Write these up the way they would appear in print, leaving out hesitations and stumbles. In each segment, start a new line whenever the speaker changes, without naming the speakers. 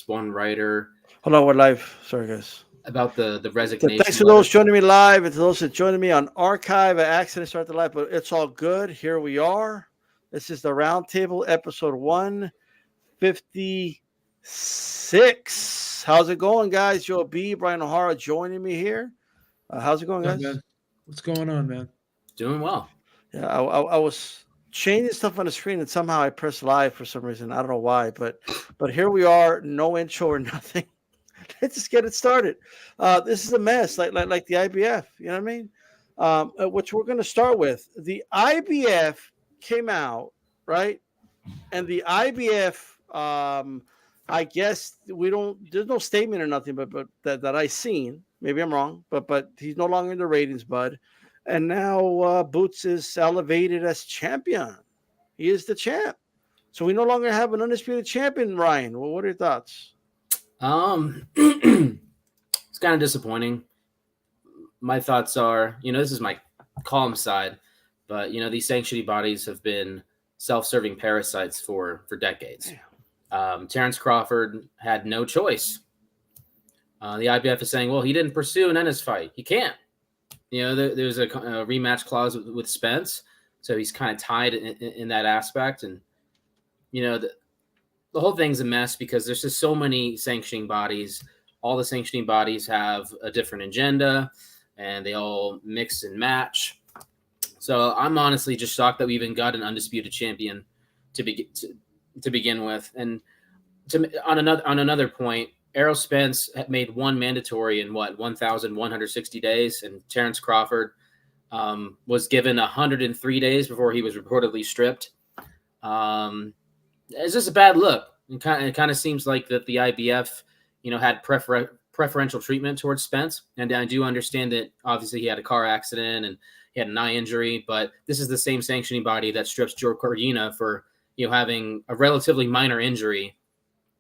one writer
Hold on, we're live. Sorry, guys.
about the
So thanks
resignation
to those
letter.
joining me live and to those that joining me on archive. I accidentally started the live, but it's all good. Here we are. This is the Roundtable episode 156. How's it going, guys? Joe B, Brian O'Hara joining me here. How's it going,
What's up,
guys?
man? What's going on, man?
Doing well.
Yeah, I was changing stuff on the screen and somehow I pressed live for some reason. I don't know why, but here we are. No intro or nothing. Let's just get it started. This is a mess, like the IBF. You know what I mean? Which we're going to start with. The IBF came out, right? And the IBF, I guess we don't. There's no statement or nothing, but that I seen. Maybe I'm wrong, but he's no longer in the ratings, bud. And now Boots is elevated as champion. He is the champ. So we no longer have an undisputed champion, Ryan. Well, what are your thoughts?
It's kind of disappointing. My thoughts are, this is my calm side, but these sanctioning bodies have been self-serving parasites for decades. Terrence Crawford had no choice. The IBF is saying, well, he didn't pursue an Ennis fight. He can't. There's a rematch clause with Spence, so he's kind of tied in that aspect. And the whole thing's a mess because there's just so many sanctioning bodies. All the sanctioning bodies have a different agenda, and they all mix and match. So I'm honestly just shocked that we even got an undisputed champion to begin with. And on another point, Errol Spence had made one mandatory in 1,160 days, and Terrence Crawford was given 103 days before he was reportedly stripped. It's just a bad look. It kind of seems like that the IBF, had preferential treatment towards Spence, and I do understand that obviously he had a car accident and he had an eye injury, but this is the same sanctioning body that strips Joe Cordina for having a relatively minor injury.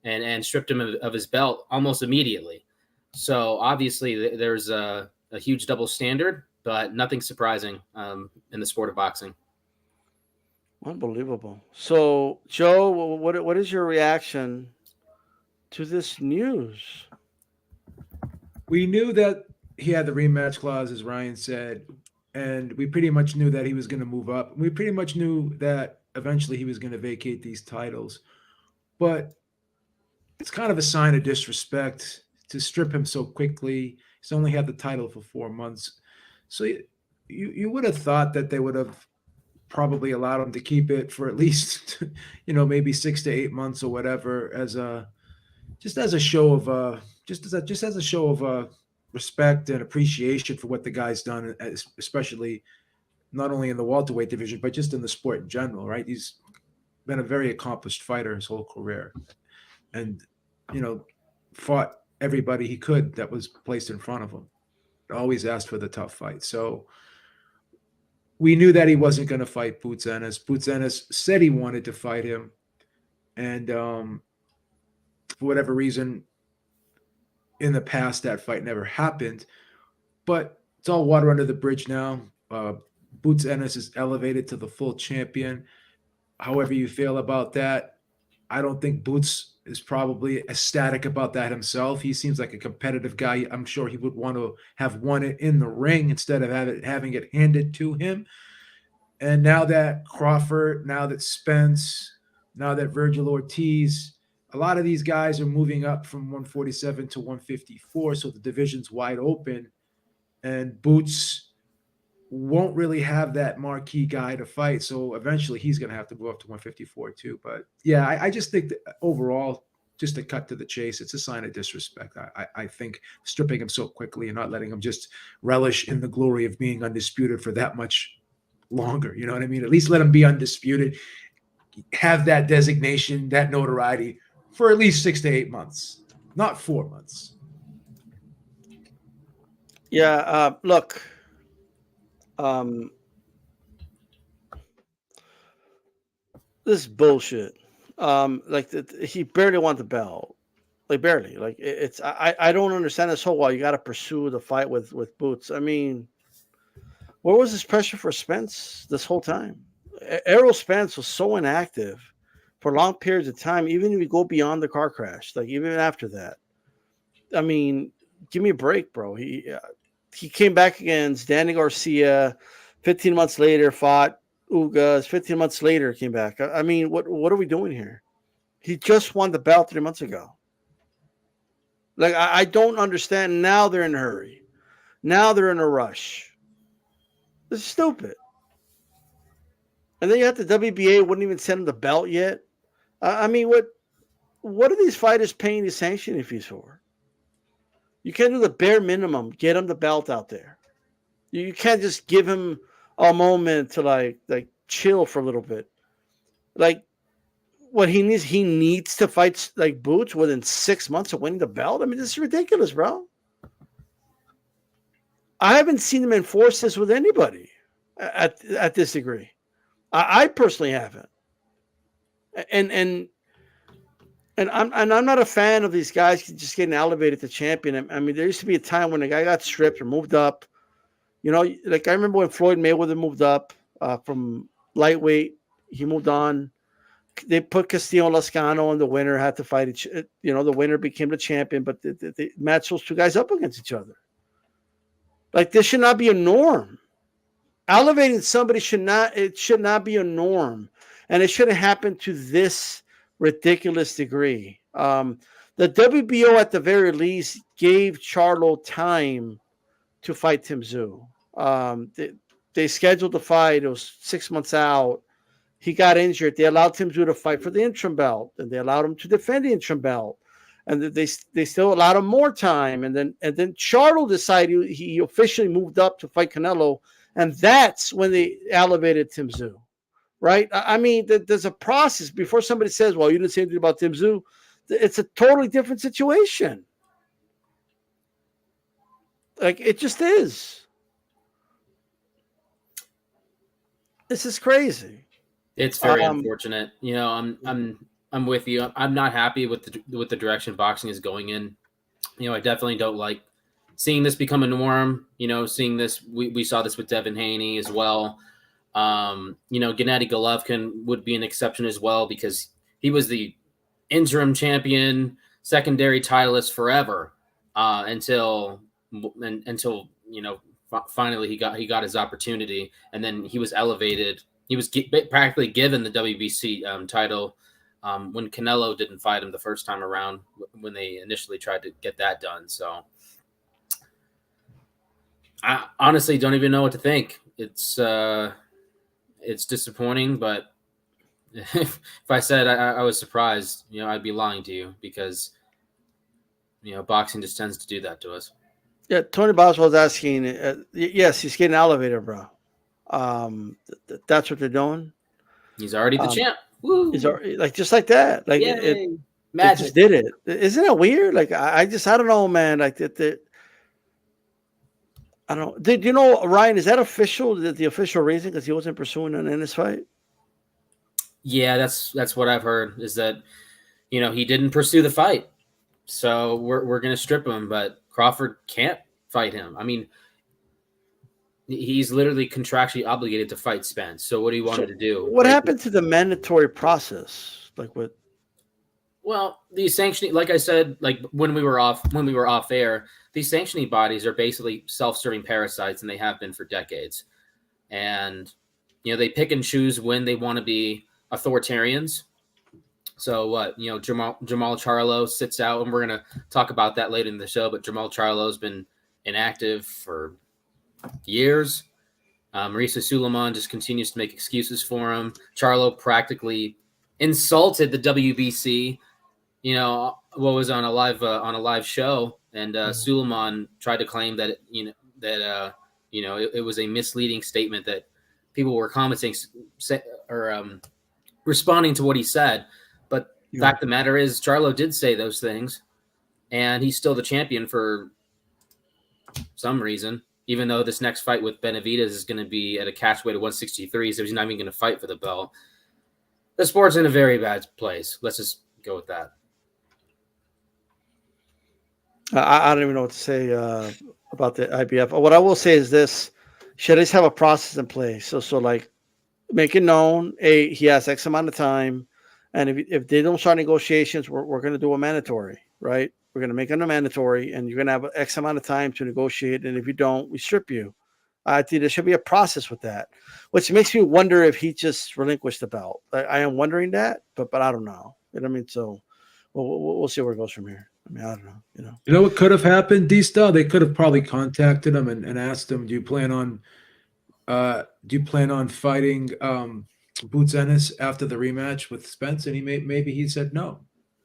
And stripped him of his belt almost immediately. So obviously there's a huge double standard, but nothing surprising in the sport of boxing.
Unbelievable. So, Joe, what is your reaction to this news?
We knew that he had the rematch clause, as Ryan said, and we pretty much knew that he was going to move up. We pretty much knew that eventually he was going to vacate these titles. But it's kind of a sign of disrespect to strip him so quickly. He's only had the title for 4 months. So you would have thought that they would have probably allowed him to keep it for at least, maybe 6 to 8 months or whatever, as a show of respect and appreciation for what the guy's done, especially not only in the welterweight division, but just in the sport in general, right? He's been a very accomplished fighter his whole career. And, fought everybody he could that was placed in front of him. Always asked for the tough fight. So we knew that he wasn't going to fight Boots Ennis. Boots Ennis said he wanted to fight him. And for whatever reason, in the past, that fight never happened. But it's all water under the bridge now. Boots Ennis is elevated to the full champion. However you feel about that, I don't think Boots is probably ecstatic about that himself. He seems like a competitive guy. I'm sure he would want to have won it in the ring instead of having it handed to him. And now that Crawford, now that Spence, now that Virgil Ortiz, a lot of these guys are moving up from 147 to 154, so the division's wide open. And Boots won't really have that marquee guy to fight. So eventually he's going to have to go up to 154 too. But yeah, I just think that overall, just to cut to the chase, it's a sign of disrespect. I think stripping him so quickly and not letting him just relish in the glory of being undisputed for that much longer. You know what I mean? At least let him be undisputed, have that designation, that notoriety for at least 6 to 8 months, not 4 months.
Yeah, look, this is bullshit. He barely won the belt, like barely. Like it's I don't understand this whole. Well, you got to pursue the fight with Boots. I mean, where was this pressure for Spence this whole time? Errol Spence was so inactive for long periods of time, even if you go beyond the car crash, like even after that. I mean, give me a break, bro. He came back against Danny Garcia. 15 months later, fought Ugas. 15 months later, came back. I mean, what are we doing here? He just won the belt 3 months ago. Like, I don't understand. Now they're in a hurry. Now they're in a rush. This is stupid. And then you have the WBA wouldn't even send him the belt yet. I mean, what are these fighters paying the sanctioning fees for? You can't do the bare minimum. Get him the belt out there. You can't just give him a moment to like chill for a little bit. Like, what he needs to fight like Boots within 6 months of winning the belt. I mean, this is ridiculous, bro. I haven't seen him enforce this with anybody at this degree. I personally haven't. And I'm not a fan of these guys just getting elevated to champion. I mean, there used to be a time when a guy got stripped or moved up. You know, like I remember when Floyd Mayweather moved up from lightweight, he moved on. They put Castillo and Lascano, and the winner had to fight each. You know, the winner became the champion, but they matched those two guys up against each other. Like, this should not be a norm. Elevating somebody should not be a norm, and it shouldn't happen to this ridiculous degree. The WBO at the very least gave Charlo time to fight Tim Tszyu. They scheduled the fight. It was 6 months out. He got injured. They allowed Tim Tszyu to fight for the interim belt, and they allowed him to defend the interim belt, and they still allowed him more time. And then Charlo decided he officially moved up to fight Canelo, and that's when they elevated Tim Tszyu. Right? I mean, there's a process before somebody says, well, you didn't say anything about Tim Tszyu. It's a totally different situation. Like, it just is. This is crazy.
It's very unfortunate. You know, I'm with you. I'm not happy with the direction boxing is going in. You know, I definitely don't like seeing this become a norm. You know, seeing this, we saw this with Devin Haney as well. You know, Gennady Golovkin would be an exception as well, because he was the interim champion, secondary titleist forever, until you know, finally he got his opportunity, and then he was elevated. He was practically given the WBC title when Canelo didn't fight him the first time around, when they initially tried to get that done. So I honestly don't even know what to think. It's disappointing, but if I said I was surprised, you know, I'd be lying to you, because, you know, boxing just tends to do that to us.
Yeah, Tony Boswell's asking, yes, he's getting elevated, bro. That's what they're doing.
He's already the champ. Woo.
He's already, like, just like that. Like, it just did it. Isn't it weird? Like, I don't know, man. Like, I don't. Did you know, Ryan? Is that official? The official reason because he wasn't pursuing an Ennis fight?
Yeah, that's what I've heard. Is that, you know, he didn't pursue the fight, so we're gonna strip him. But Crawford can't fight him. I mean, he's literally contractually obligated to fight Spence. So what do you want him to do?
What happened to the mandatory process? Like what?
Well, the sanctioning, like I said, like when we were off air, these sanctioning bodies are basically self-serving parasites, and they have been for decades. And, you know, they pick and choose when they want to be authoritarians. So what, you know, Jermall Charlo sits out, and we're going to talk about that later in the show, but Jermall Charlo has been inactive for years. Mauricio Suleiman just continues to make excuses for him. Charlo practically insulted the WBC, you know, what was on a live show, and Suleiman tried to claim that it was a misleading statement, that people were commenting or responding to what he said. But the fact of the matter is, Charlo did say those things, and he's still the champion for some reason, even though this next fight with Benavidez is going to be at a catchweight of 163, so he's not even going to fight for the belt. The sport's in a very bad place. Let's just go with that.
I don't even know what to say about the IBF. What I will say is this: should at least have a process in place. So like, make it known, he has X amount of time, And if they don't start negotiations, we're going to do a mandatory, right? We're going to make it a mandatory, and you're going to have X amount of time to negotiate. And if you don't, we strip you. I think there should be a process with that, which makes me wonder if he just relinquished the belt. I am wondering that, but I don't know. You know what I mean? So we'll see where it goes from here. I mean, I don't know.
You know what could have happened, D-Star? They could have probably contacted him and asked him, do you plan on fighting Boots Ennis after the rematch with Spence? And maybe he said no.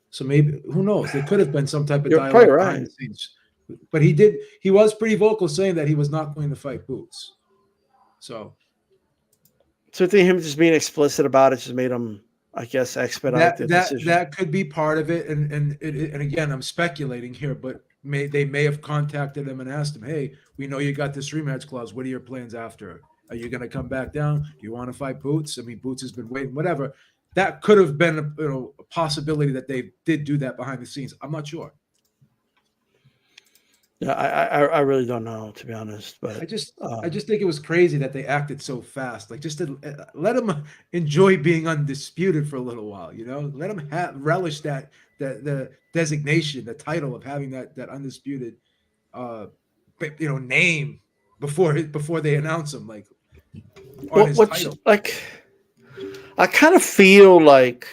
So maybe, who knows? There could have been some type of dialogue behind the scenes. But he was pretty vocal saying that he was not going to fight Boots. So
I think him just being explicit about it just made him, I guess, expedite the decision.
That could be part of it. And again, I'm speculating here, but they may have contacted him and asked him, hey, we know you got this rematch clause. What are your plans after? Are you going to come back down? Do you want to fight Boots? I mean, Boots has been waiting, whatever. That could have been a possibility that they did do that behind the scenes. I'm not sure.
Yeah, I really don't know, to be honest. But
I just think it was crazy that they acted so fast. Like, just to let him enjoy being undisputed for a little while. Let him relish that the designation, the title of having that undisputed, name before they announce him. Like, on his title.
Like, I kind of feel like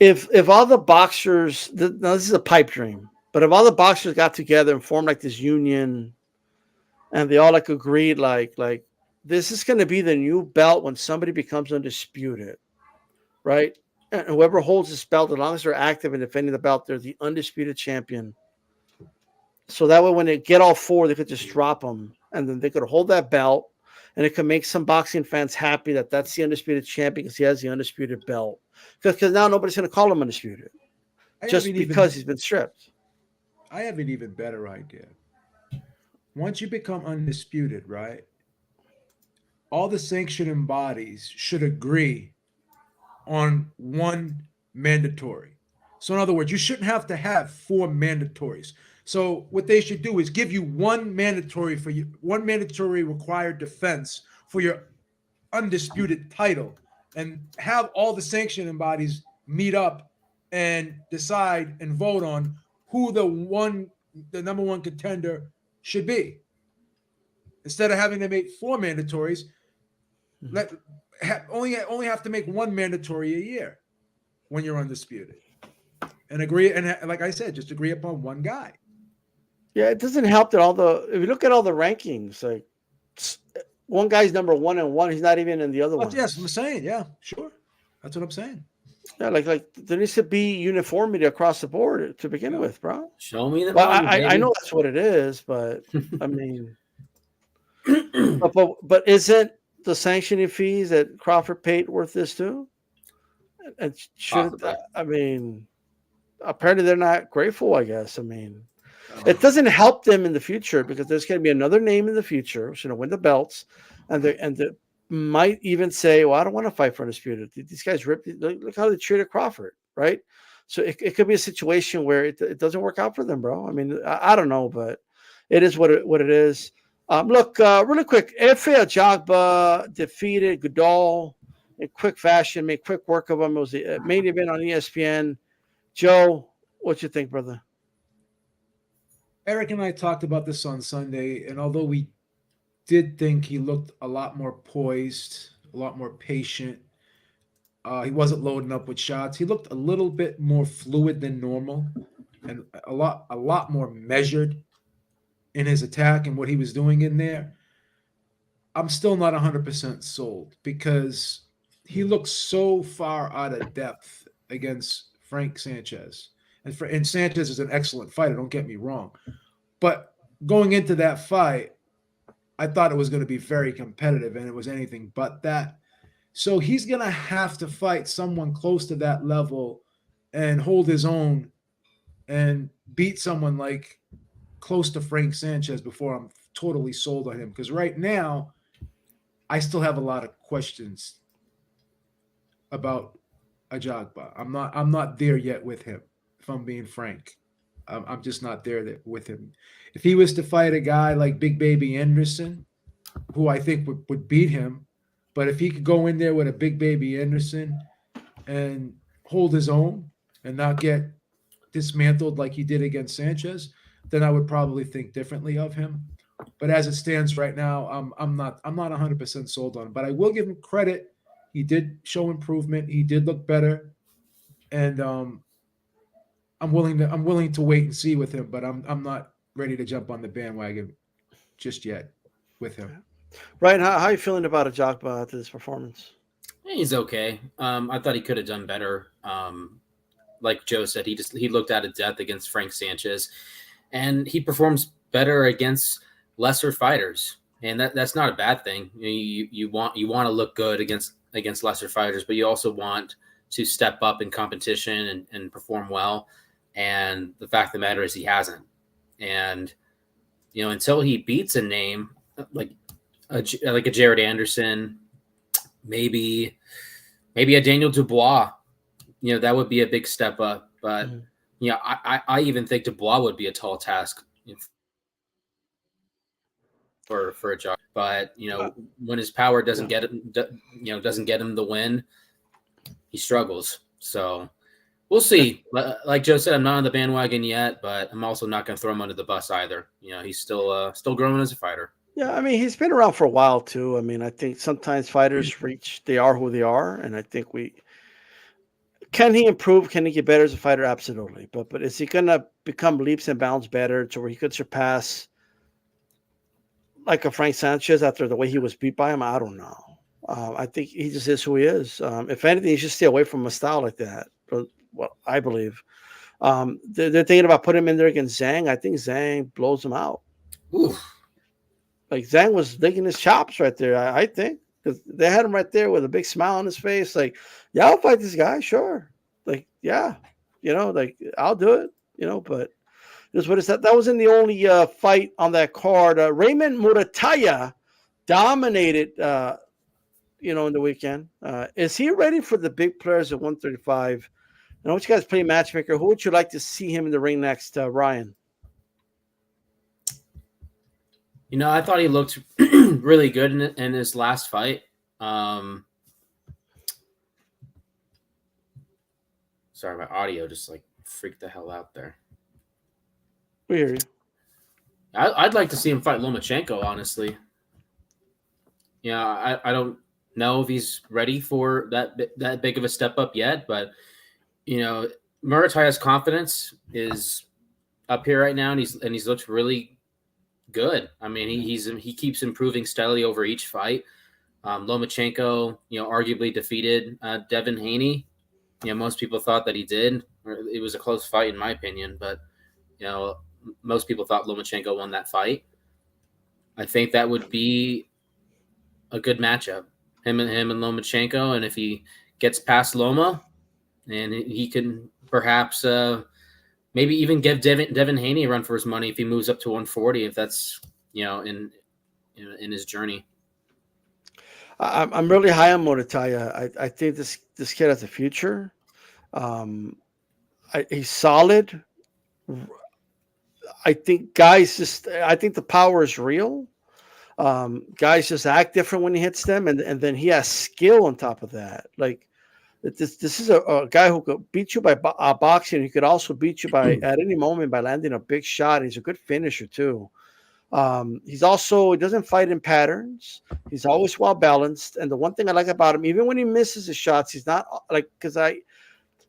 if all the boxers, now this is a pipe dream. But if all the boxers got together and formed like this union, and they all agreed like this is going to be the new belt when somebody becomes undisputed, right? And whoever holds this belt, as long as they're active and defending the belt, they're the undisputed champion. So that way, when they get all four, they could just drop them, and then they could hold that belt, and it could make some boxing fans happy that that's the undisputed champion because he has the undisputed belt. Because now nobody's going to call him undisputed just because he's been stripped.
I have an even better idea. Once you become undisputed, right? All the sanctioning bodies should agree on one mandatory. So in other words, you shouldn't have to have 4 mandatories. So what they should do is give you one mandatory required defense for your undisputed title, and have all the sanctioning bodies meet up and decide and vote on who the number one contender should be. Instead of having to make 4 mandatories, only have to make 1 mandatory a year when you're undisputed, and agree. And like I said, just agree upon one guy.
Yeah, it doesn't help that if you look at all the rankings, like one guy's number 1 and 1, he's not even in the other one.
Yes, I'm saying, yeah, sure, that's what I'm saying.
Yeah, like there needs to be uniformity across the board to begin with, bro.
Show me that.
Well, I know that's what it is, but I mean, but isn't the sanctioning fees that Crawford paid worth this too? And I mean, apparently they're not grateful. I guess. I mean, it doesn't help them in the future because there's going to be another name in the future who's going to win the belts, and they might even say, well, I don't want to fight for undisputed. These guys look how they treated Crawford, right? So it could be a situation where it doesn't work out for them, bro. I mean, I don't know, but it is what it is. Look, really quick, Efe Ajagba defeated Goodall in quick fashion, made quick work of him. It was the main event on ESPN. Joe, what you think, brother?
Eric and I talked about this on Sunday, and although we did think he looked a lot more poised, a lot more patient. He wasn't loading up with shots. He looked a little bit more fluid than normal, and a lot more measured in his attack and what he was doing in there. I'm still not 100% sold because he looks so far out of depth against Frank Sanchez. And Sanchez is an excellent fighter, don't get me wrong. But going into that fight, I thought it was going to be very competitive, and it was anything but that. So he's going to have to fight someone close to that level and hold his own and beat someone like close to Frank Sanchez before I'm totally sold on him. Because right now, I still have a lot of questions about Ajagba. I'm not there yet with him, if I'm being frank. I'm just not there with him. If he was to fight a guy like Big Baby Anderson, who I think would beat him, but if he could go in there with a Big Baby Anderson and hold his own and not get dismantled like he did against Sanchez, then I would probably think differently of him. But as it stands right now, I'm not 100% sold on him. But I will give him credit. He did show improvement. He did look better, and I'm willing to wait and see with him. But I'm not ready to jump on the bandwagon just yet with him.
Ryan, how are you feeling about Ajagba after this performance?
He's okay. I thought he could have done better. Like Joe said, he looked out of depth against Frank Sanchez, and he performs better against lesser fighters, and that's not a bad thing. You want to look good against lesser fighters, but you also want to step up in competition and perform well. And the fact of the matter is he hasn't. And until he beats a name like a Jared Anderson, maybe a Daniel Dubois, that would be a big step up. But I even think Dubois would be a tall task for a job. But when his power doesn't get him the win, he struggles. So we'll see. Like Joe said, I'm not on the bandwagon yet, but I'm also not going to throw him under the bus either. He's still growing as a fighter.
Yeah, I mean, he's been around for a while too. I mean, I think sometimes fighters they are who they are, and I think can he improve? Can he get better as a fighter? Absolutely. But is he going to become leaps and bounds better to where he could surpass like a Frank Sanchez after the way he was beat by him? I don't know. I think he just is who he is. If anything, he should stay away from a style like that. But well, I believe they're thinking about putting him in there against Zhang. I think Zhang blows him out.
Oof.
Like Zhang was licking his chops right there. I think because they had him right there with a big smile on his face. Like, yeah, I'll fight this guy, sure. Like, yeah, like I'll do it. But just what is that? That wasn't the only fight on that card. Raymond Muratalla dominated. In the weekend. Is he ready for the big players at 135? I know you guys play matchmaker. Who would you like to see him in the ring next, Ryan?
I thought he looked really good in his last fight. Sorry, my audio just like freaked the hell out there.
We hear you.
I'd like to see him fight Lomachenko, honestly. I don't know if he's ready for that big of a step up yet, but Muratalla's confidence is up here right now, and he's looked really good. I mean, he keeps improving steadily over each fight. Lomachenko, arguably defeated Devin Haney. Most people thought that he did. It was a close fight in my opinion, but most people thought Lomachenko won that fight. I think that would be a good matchup. Him and Lomachenko, and if he gets past Loma, and he can perhaps maybe even give Devin Haney a run for his money if he moves up to 140, if that's in his journey.
I'm really high on Muratalla. I think this kid has a future. He's solid. I think the power is real. Guys just act different when he hits them, and then he has skill on top of that. Like this is a guy who could beat you by boxing. He could also beat you at any moment by landing a big shot. He's a good finisher too. He doesn't fight in patterns. He's always well balanced. And the one thing I like about him, even when he misses his shots, he's not like, because a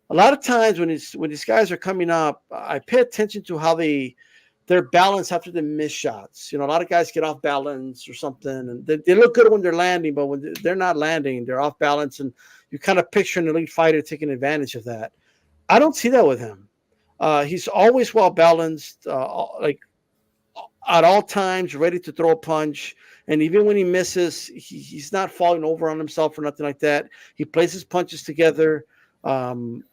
lot of times when these guys are coming up, I pay attention to how they're balanced after they miss shots. A lot of guys get off balance or something, and they look good when they're landing, but when they're not landing, they're off balance, and you kind of picture an elite fighter taking advantage of that. I don't see that with him. He's always well balanced, like at all times, ready to throw a punch. And even when he misses, he's not falling over on himself or nothing like that. He plays his punches together. And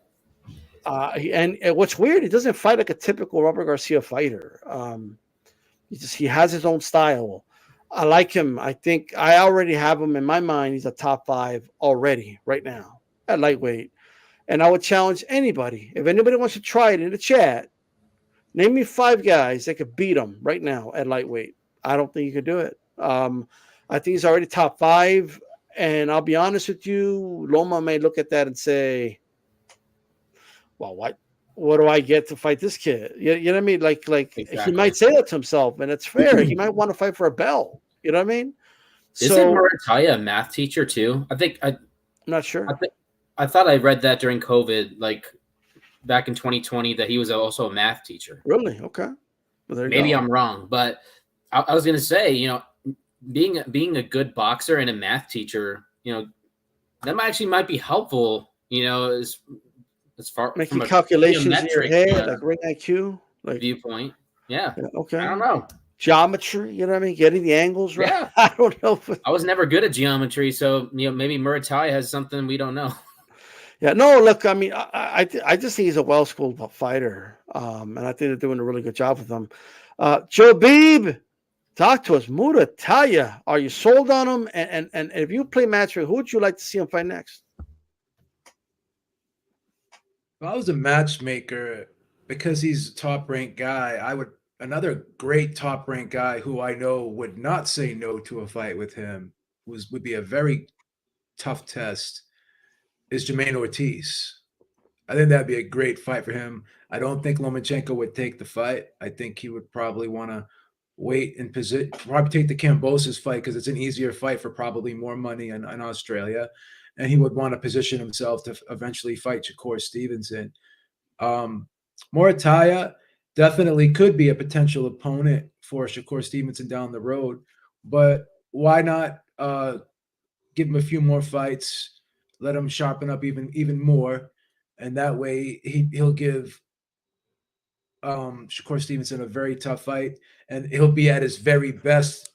what's weird, he doesn't fight like a typical Robert Garcia fighter. He has his own style. I like him. I think I already have him in my mind. He's a top 5 already right now at lightweight. And I would challenge anybody. If anybody wants to try it in the chat, name me 5 guys that could beat him right now at lightweight. I don't think you could do it. I think he's already top 5. And I'll be honest with you, Loma may look at that and say, well, what do I get to fight this kid? You know what I mean? Like he
Exactly.
might say that to himself, and it's fair. He might want to fight for a belt. You know what I mean?
Isn't
So
Muratalla a math teacher too?
I'm not sure.
I thought I read that during COVID, like back in 2020, that he was also a math teacher.
Really? Okay. Well, there you
Maybe
go.
I'm wrong, but I was going to say, you know, being a good boxer and a math teacher, you know, that might be helpful, you know, as far
Making
from a
calculations in your
geometric,
head, like ring IQ, like
viewpoint. Yeah.
okay.
I don't know.
Geometry, you know what I mean? Getting the angles right.
Yeah.
I don't know.
I was never good at geometry, so you know, maybe Muratalla has something we don't know.
Yeah, no, look, I mean, I just think he's a well-schooled fighter, and I think they're doing a really good job with him. Joe Beeb, talk to us. Muratalla, are you sold on him? And if you play matchmaker, who would you like to see him fight next?
If I was a matchmaker, because he's a top-ranked guy, another great top-ranked guy who I know would not say no to a fight with him would be a very tough test is Jermaine Ortiz. I think that'd be a great fight for him. I don't think Lomachenko would take the fight. I think he would probably want to wait and probably take the Kambosos fight because it's an easier fight for probably more money in Australia. And he would want to position himself to eventually fight Shakur Stevenson. Muratalla definitely could be a potential opponent for Shakur Stevenson down the road, but why not give him a few more fights, let him sharpen up even more, and that way he'll give Shakur Stevenson a very tough fight, and he'll be at his very best,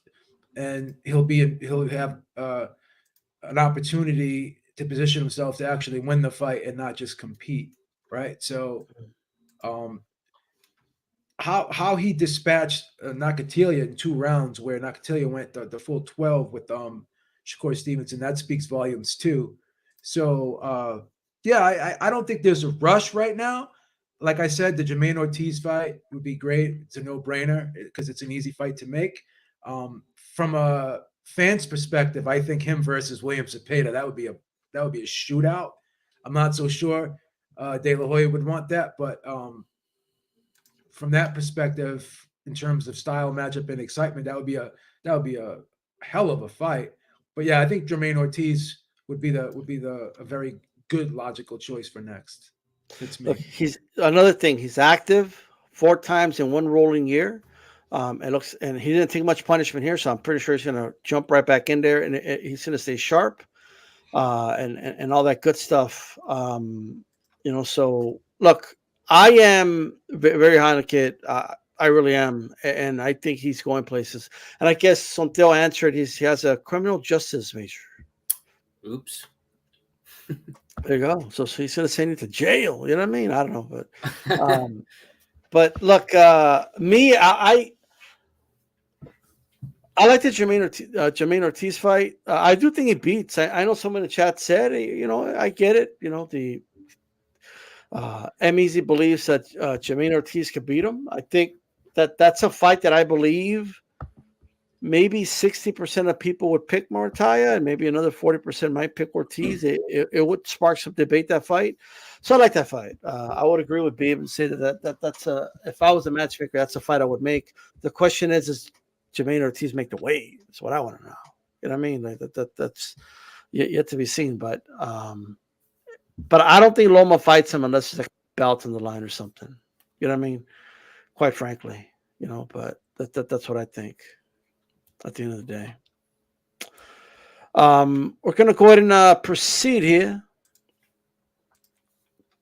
and he'll have an opportunity to position himself to actually win the fight and not just compete, right? So, how he dispatched Nakatilia in 2 rounds, where Nakatilia went the full 12 with Shakur Stevenson, that speaks volumes too. So, yeah, I don't think there's a rush right now. Like I said, the Jermaine Ortiz fight would be great. It's a no-brainer because it's an easy fight to make. From a fan's perspective, I think him versus William Zepeda, that would be a shootout. I'm not so sure De La Hoya would want that, but from that perspective, in terms of style, matchup, and excitement, that would be a hell of a fight. But yeah, I think Jermaine Ortiz would be a very good logical choice for next. It's me.
Look, he's another thing. He's active 4 times in 1 rolling year. And he didn't take much punishment here, so I'm pretty sure he's going to jump right back in there, and he's going to stay sharp, and all that good stuff. So look, I am very high on the kid. I really am, and I think he's going places. And I guess Santel answered. He has a criminal justice major.
Oops.
There you go. So he's going to send you to jail. You know what I mean? I don't know, but look, me, I like the Jermaine Ortiz fight. I do think he beats. I know someone in the chat said, I get it. The M-Easy believes that Jermaine Ortiz could beat him. I think that's a fight that I believe maybe 60% of people would pick Muratalla, and maybe another 40% might pick Ortiz. It would spark some debate, that fight. So I like that fight. I would agree with Beeb and say that's if I was a matchmaker, that's a fight I would make. The question is Jermaine Ortiz make the weight? That's what I want to know. You know what I mean? Like that's yet to be seen. But I don't think Loma fights him unless there's a belt on the line or something. You know what I mean? Quite frankly, but that's what I think at the end of the day. We're going to go ahead and proceed here.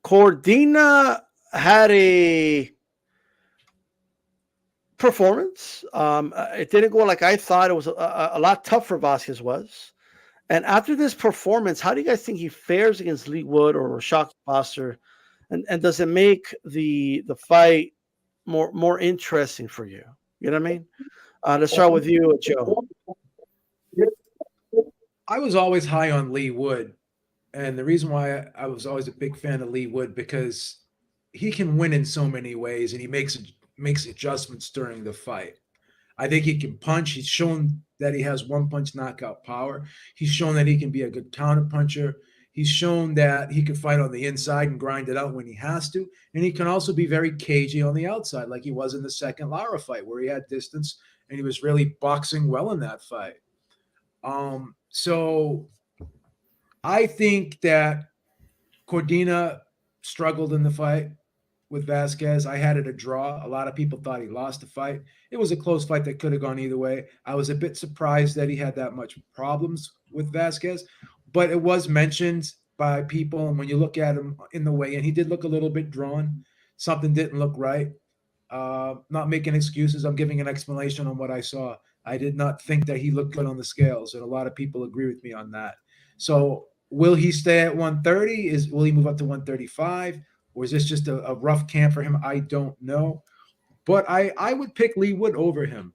Cordina had a performance. It didn't go like I thought. It was a lot tougher. Vazquez was. And after this performance, how do you guys think he fares against Lee Wood or Rashak Foster? And does it make the fight more interesting for you? You know what I mean? Let's start with you, Joe.
I was always high on Lee Wood. And the reason why I was always a big fan of Lee Wood, because he can win in so many ways, and he makes adjustments during the fight. I think he can punch. He's shown that he has 1-punch knockout power. He's shown that he can be a good counter puncher. He's shown that he can fight on the inside and grind it out when he has to. And he can also be very cagey on the outside, like he was in the second Lara fight, where he had distance and he was really boxing well in that fight. So I think that Cordina struggled in the fight with Vazquez. I had it a draw. A lot of people thought he lost the fight. It was a close fight that could have gone either way. I was a bit surprised that he had that much problems with Vazquez, but it was mentioned by people. And when you look at him in the weigh-in, he did look a little bit drawn. Something didn't look right. Not making excuses. I'm giving an explanation on what I saw. I did not think that he looked good on the scales, and a lot of people agree with me on that. So will he stay at 130? Will he move up to 135? Or is this just a rough camp for him? I don't know. But I would pick Leigh Wood over him.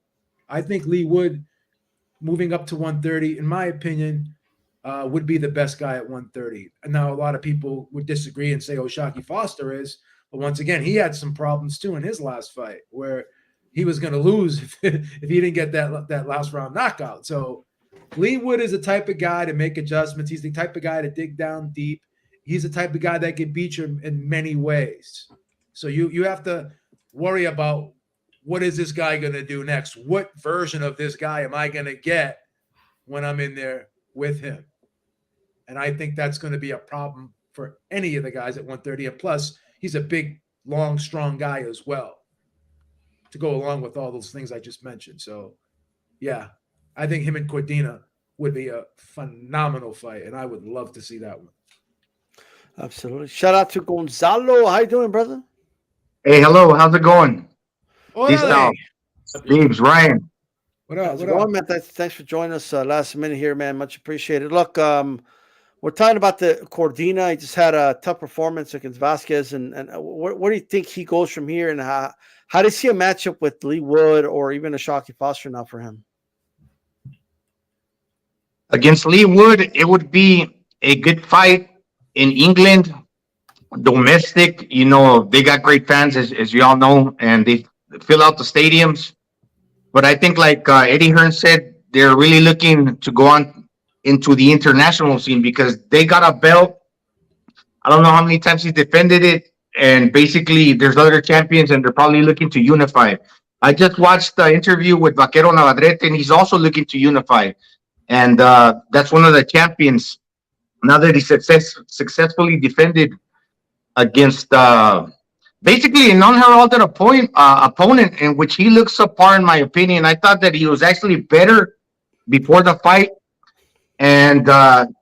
I think Leigh Wood moving up to 130, in my opinion, would be the best guy at 130. And now a lot of people would disagree and say, oh, Shockey Foster is. But once again, he had some problems too in his last fight where he was going to lose if he didn't get that last round knockout. So Leigh Wood is the type of guy to make adjustments. He's the type of guy to dig down deep. He's the type of guy that can beat you in many ways. So you have to worry about, what is this guy going to do next? What version of this guy am I going to get when I'm in there with him? And I think that's going to be a problem for any of the guys at 130. And plus, he's a big, long, strong guy as well to go along with all those things I just mentioned. So, yeah, I think him and Cordina would be a phenomenal fight, and I would love to see that one.
Absolutely. Shout out to Gonzalo. How you doing, brother?
Hey, hello. How's it going? Peace
Orale.
out. Beebs, Ryan.
What up?
How's
What
it
up?
going, man? Thanks for joining us last minute here, man. Much appreciated. Look, we're talking about the Cordina. He just had a tough performance against Vazquez. And where do you think he goes from here? And how does he see a matchup with Leigh Wood or even a Shockey Foster now for him?
Against Leigh Wood, it would be a good fight in England, domestic. You know, they got great fans, as you all know, and they fill out the stadiums. But I think, like Eddie Hearn said, they're really looking to go on into the international scene because they got a belt. I don't know how many times he's defended it. And basically, there's other champions, and they're probably looking to unify. I just watched the interview with Vaquero Navarrete, and he's also looking to unify. And that's one of the champions. Now that he successfully defended against basically an unheralded opponent in which he looks subpar, in my opinion. I thought that he was actually better before the fight. And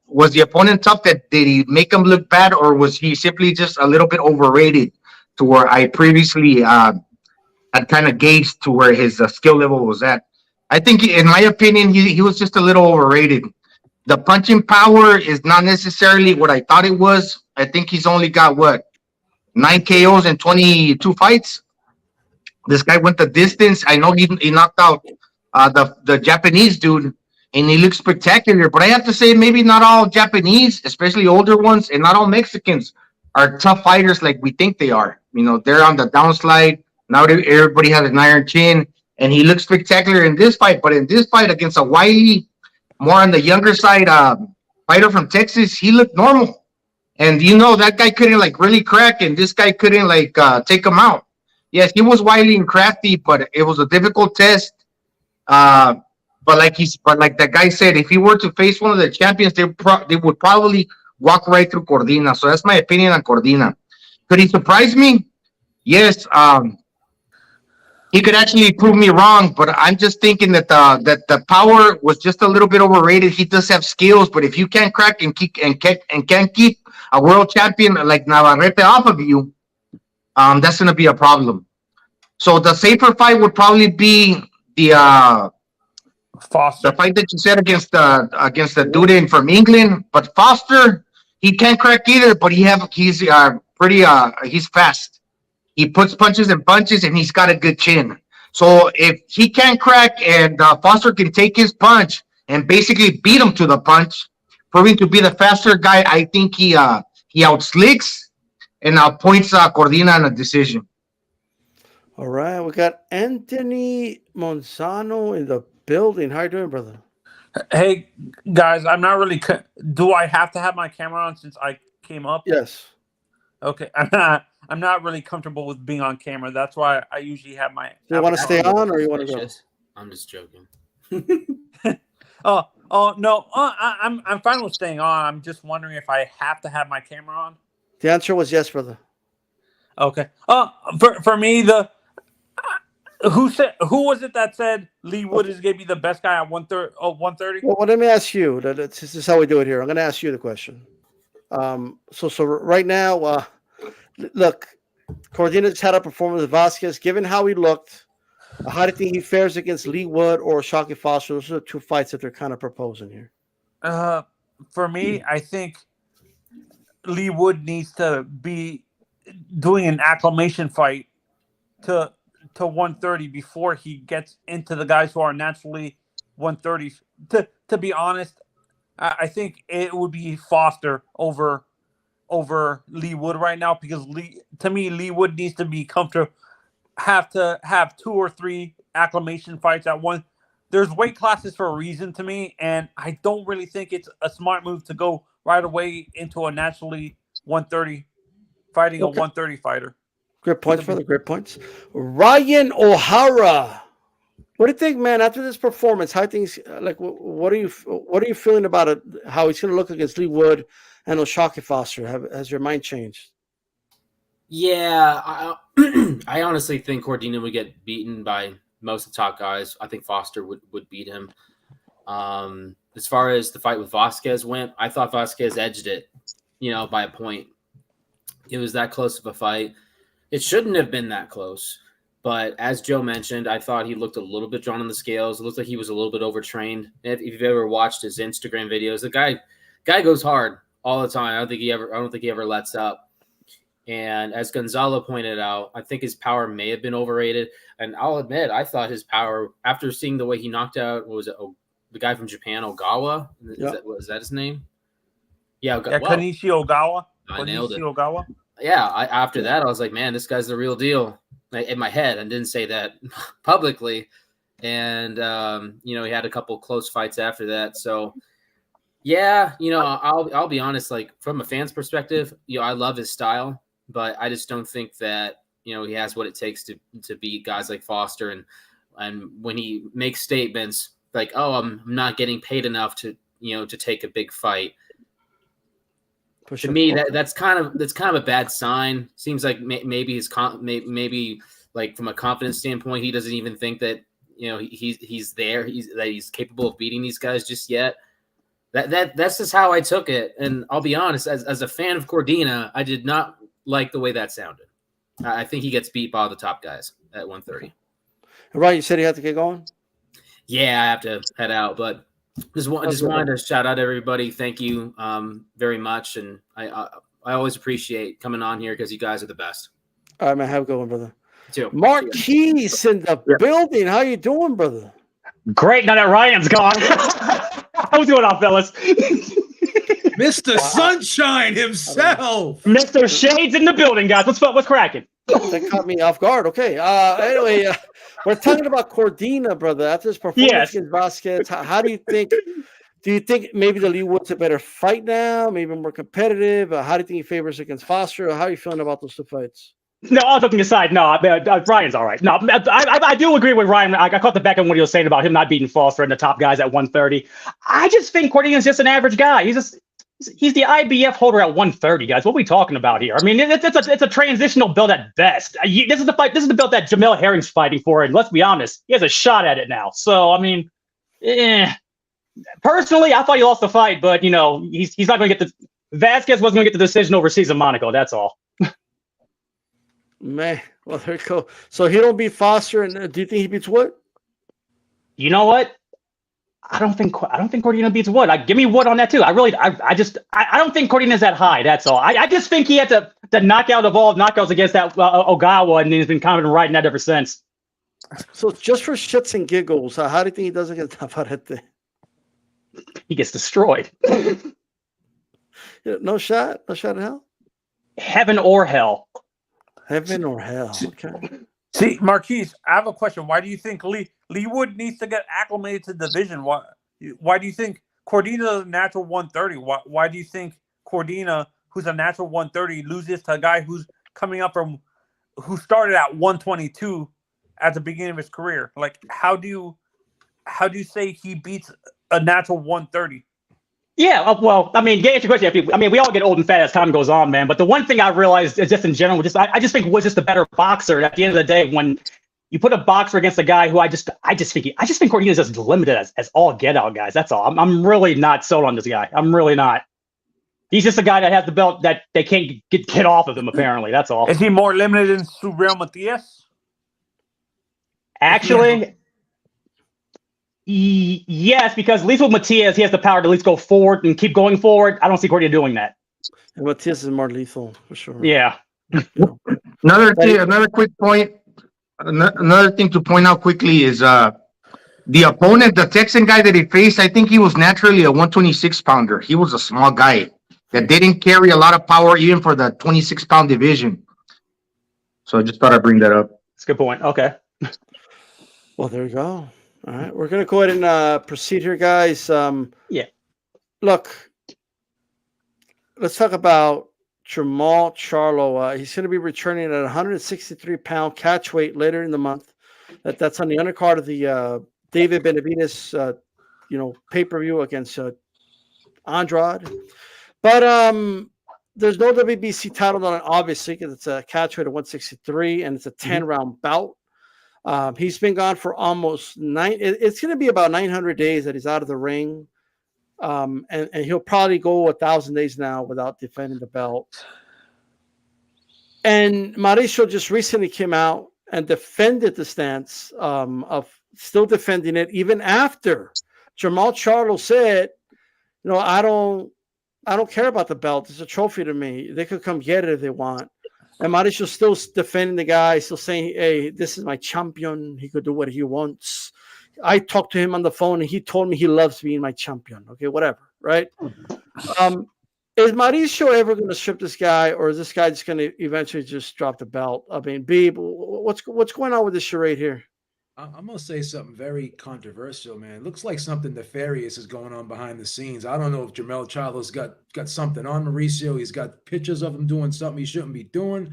was the opponent tough? Did he make him look bad, or was he simply just a little bit overrated to where I previously had kind of gauged to where his skill level was at? I think, in my opinion, he was just a little overrated. The punching power is not necessarily what I thought it was. I think he's only got, 9 KOs in 22 fights. This guy went the distance. I know he knocked out the Japanese dude, and he looks spectacular. But I have to say, maybe not all Japanese, especially older ones, and not all Mexicans are tough fighters like we think they are. You know, they're on the downslide. Now everybody has an iron chin, and he looks spectacular in this fight. But in this fight against a wily, more on the younger side fighter from Texas, he looked normal. And, you know, that guy couldn't, really crack, and this guy couldn't, take him out. Yes, he was wily and crafty, but it was a difficult test. But like that guy said, if he were to face one of the champions, they would probably walk right through Cordina. So that's my opinion on Cordina. Could he surprise me? Yes. He could actually prove me wrong, but I'm just thinking that the power was just a little bit overrated. He does have skills, but if you can't crack and can't keep a world champion like Navarrete off of you, that's going to be a problem. So the safer fight would probably be the
Foster.
the fight that you said against the dude from England. But Foster, he can't crack either, but he's fast. He puts punches and bunches, and he's got a good chin. So if he can't crack and Foster can take his punch and basically beat him to the punch, proving to be the faster guy, I think he outslicks and points Cordina in a decision.
All right. We got Anthony Monzano in the building. How you doing, brother?
Hey guys, I'm not really. Do I have to have my camera on since I came up?
Yes.
Okay, I'm not really comfortable with being on camera. That's why I usually have my.
Do you want to stay on or you want to go?
I'm just joking.
Oh no, I'm fine with staying on. I'm just wondering if I have to have my camera on.
The answer was yes, brother.
Okay. For me, who was it that said Lee Wood is going to be the best guy at 130?
Well, let me ask you. This is how we do it here. I'm going to ask you the question. So right now, look, Cordina just had a performance with Vazquez. Given how he looked, how do you think he fares against Lee Wood or Shockey Foster? Those are the two fights that they're kind of proposing here.
For me, I think Lee Wood needs to be doing an acclimation fight to 130 before he gets into the guys who are naturally 130. To be honest, I think it would be Foster over Lee Wood right now, because Lee Wood needs to be comfortable, have to have 2 or 3 acclimation fights at one. There's weight classes for a reason to me, and I don't really think it's a smart move to go right away into a naturally 130 fighting a 130 fighter.
Great points, brother. Great points. Ryan O'Hara, what do you think, man? After this performance, how things like? What are you feeling about it? How he's going to look against Lee Wood and Shockey Foster? Has your mind changed?
Yeah, I honestly think Cordina would get beaten by most of the top guys. I think Foster would beat him. As far as the fight with Vazquez went, I thought Vazquez edged it, by a point. It was that close of a fight. It shouldn't have been that close. But as Joe mentioned, I thought he looked a little bit drawn on the scales. It looked like he was a little bit overtrained. If you've ever watched his Instagram videos, the guy goes hard all the time. I don't think he ever lets up. And as Gonzalo pointed out, I think his power may have been overrated. And I'll admit, I thought his power, after seeing the way he knocked out, the guy from Japan, Ogawa? Was that his name? Yeah,
Kanishi Ogawa.
I nailed it.
Ogawa.
Yeah, after that, I was like, man, this guy's the real deal. In my head, I didn't say that publicly. And, he had a couple close fights after that. So, yeah, I'll be honest, like from a fan's perspective, I love his style, but I just don't think that, he has what it takes to beat guys like Foster. And when he makes statements like, oh, I'm not getting paid enough to take a big fight. To me, that's kind of a bad sign. Seems like maybe maybe like from a confidence standpoint, he doesn't even think that he's there. He's capable of beating these guys just yet. That's just how I took it. And I'll be honest, as a fan of Cordina, I did not like the way that sounded. I think he gets beat by all the top guys at 130.
Right, you said he had to get going.
Yeah, I have to head out, but. Just wanted to shout out everybody. Thank you very much, and I always appreciate coming on here because you guys are the best.
All right, man. Have a good one, brother.
You too.
Marquise in the building. How you doing, brother?
Great. Now that Ryan's gone, how's it going on, fellas?
Mr. Sunshine himself.
Mr. Shades in the building, guys. What's cracking?
That caught me off guard. Okay. Anyway, we're talking about Cordina, brother. After his performance against Vazquez, how do you think? Do you think maybe the Lee Wood's a better fight now? Maybe more competitive? How do you think he favors against Foster? How are you feeling about those two fights?
No, all joking aside, no, Ryan's all right. No, I do agree with Ryan. I caught the back of what he was saying about him not beating Foster and the top guys at 130. I just think Cordina's just an average guy. He's the IBF holder at 130, guys. What are we talking about here? I mean, it's a transitional belt at best. This is the fight. This is the belt that Jermall Herring's fighting for, and let's be honest, he has a shot at it now. So, I mean, personally, I thought he lost the fight, but he's not going to get the. Vazquez wasn't going to get the decision over Cesar Monaco. That's all.
Man, well, there you go. So he don't beat Foster, and do you think he beats Wood?
You know what? I don't think Cordina beats Wood. Give me Wood on that too. I don't think Cordina's that high. That's all. I just think he had to knock out of all knockouts against that Ogawa, and he's been kind of riding that ever since.
So just for shits and giggles, how do you think he does against Navarrete?
He gets destroyed.
No shot in hell.
Heaven or hell.
Heaven or hell. Okay.
See, Marquise, I have a question. Why do you think Lee Wood needs to get acclimated to the division? Why? Why do you think Cordina is a natural 130? Why do you think Cordina, who's a natural 130, loses to a guy who started at 122 at the beginning of his career? Like, how do you say he beats a natural 130?
Yeah, well, I mean, get your question. I mean, we all get old and fat as time goes on, man. But the one thing I realized is just in general, I just think was just a better boxer. At the end of the day, when you put a boxer against a guy who I just think Cordina's just limited as all get out, guys. That's all. I'm really not sold on this guy. I'm really not. He's just a guy that has the belt that they can't get off of him. Apparently, that's all.
Is he more limited than Subriel Matias?
Actually. Yes, because at least with Matias, he has the power to at least go forward and keep going forward. I don't see Cordina doing that.
And Matias is more lethal for sure.
Yeah.
Another quick point. Another thing to point out quickly is the opponent, the Texan guy that he faced. I think he was naturally a 126 pounder. He was a small guy that didn't carry a lot of power even for the 26-pound division. So I just thought I'd bring that up.
That's a good point. Okay.
Well, there you go. All right, we're gonna go ahead and proceed here, guys.
Yeah.
Look, let's talk about Jermall Charlo. He's going to be returning at 163-pound catch weight later in the month. That's on the undercard of the David Benavidez, pay-per-view against Andrade. But there's no WBC title on it, obviously, because it's a catch weight of 163 and it's a 10-round bout. He's been gone for almost it's going to be about 900 days that he's out of the ring. And he'll probably go 1,000 days now without defending the belt. And Mauricio just recently came out and defended the stance of still defending it, even after Jermall Charlo said, I don't care about the belt. It's a trophy to me. They could come get it if they want. And Mauricio's still defending the guy, still saying, hey, this is my champion. He could do what he wants. I talked to him on the phone, and he told me he loves being my champion. Okay, whatever, right? Is Mauricio ever going to strip this guy, or is this guy just going to eventually just drop the belt? I mean, Beeb, what's going on with this charade here?
I'm going to say something very controversial, man. Looks like something nefarious is going on behind the scenes. I don't know if Jermall Charlo's got something on Mauricio. He's got pictures of him doing something he shouldn't be doing,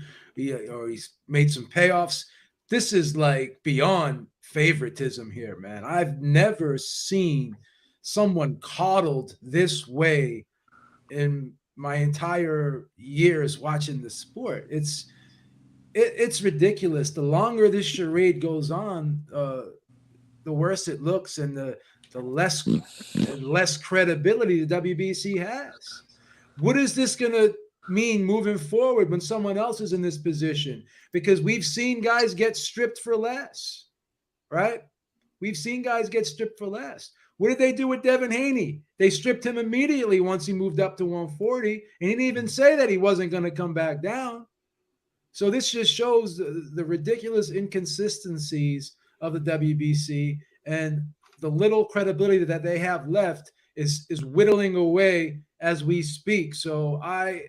or he's made some payoffs. This is like beyond favoritism here, man. I've never seen someone coddled this way in my entire years watching the sport. It's ridiculous. The longer this charade goes on, the worse it looks, and the less credibility the WBC has. What is this going to mean moving forward when someone else is in this position? Because we've seen guys get stripped for less, right? We've seen guys get stripped for less. What did they do with Devin Haney? They stripped him immediately once he moved up to 140, and he didn't even say that he wasn't going to come back down. So this just shows the ridiculous inconsistencies of the WBC, and the little credibility that they have left is whittling away as we speak. So I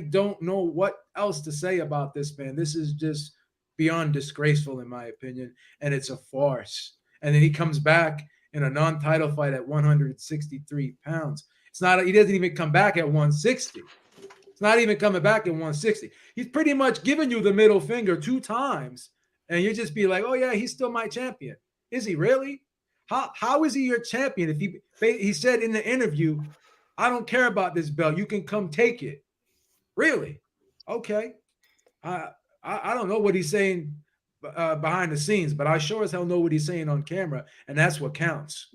don't know what else to say about this, man. This is just beyond disgraceful, in my opinion, and it's a farce. And then he comes back in a non-title fight at 163 pounds. He doesn't even come back at 160. It's not even coming back at 160. He's pretty much giving you the middle finger 2 times, and you just be like, oh yeah, he's still my champion. Is he really? How is he your champion? If he said in the interview, I don't care about this belt. You can come take it. Really? Okay. I don't know what he's saying behind the scenes, but I sure as hell know what he's saying on camera, and that's what counts.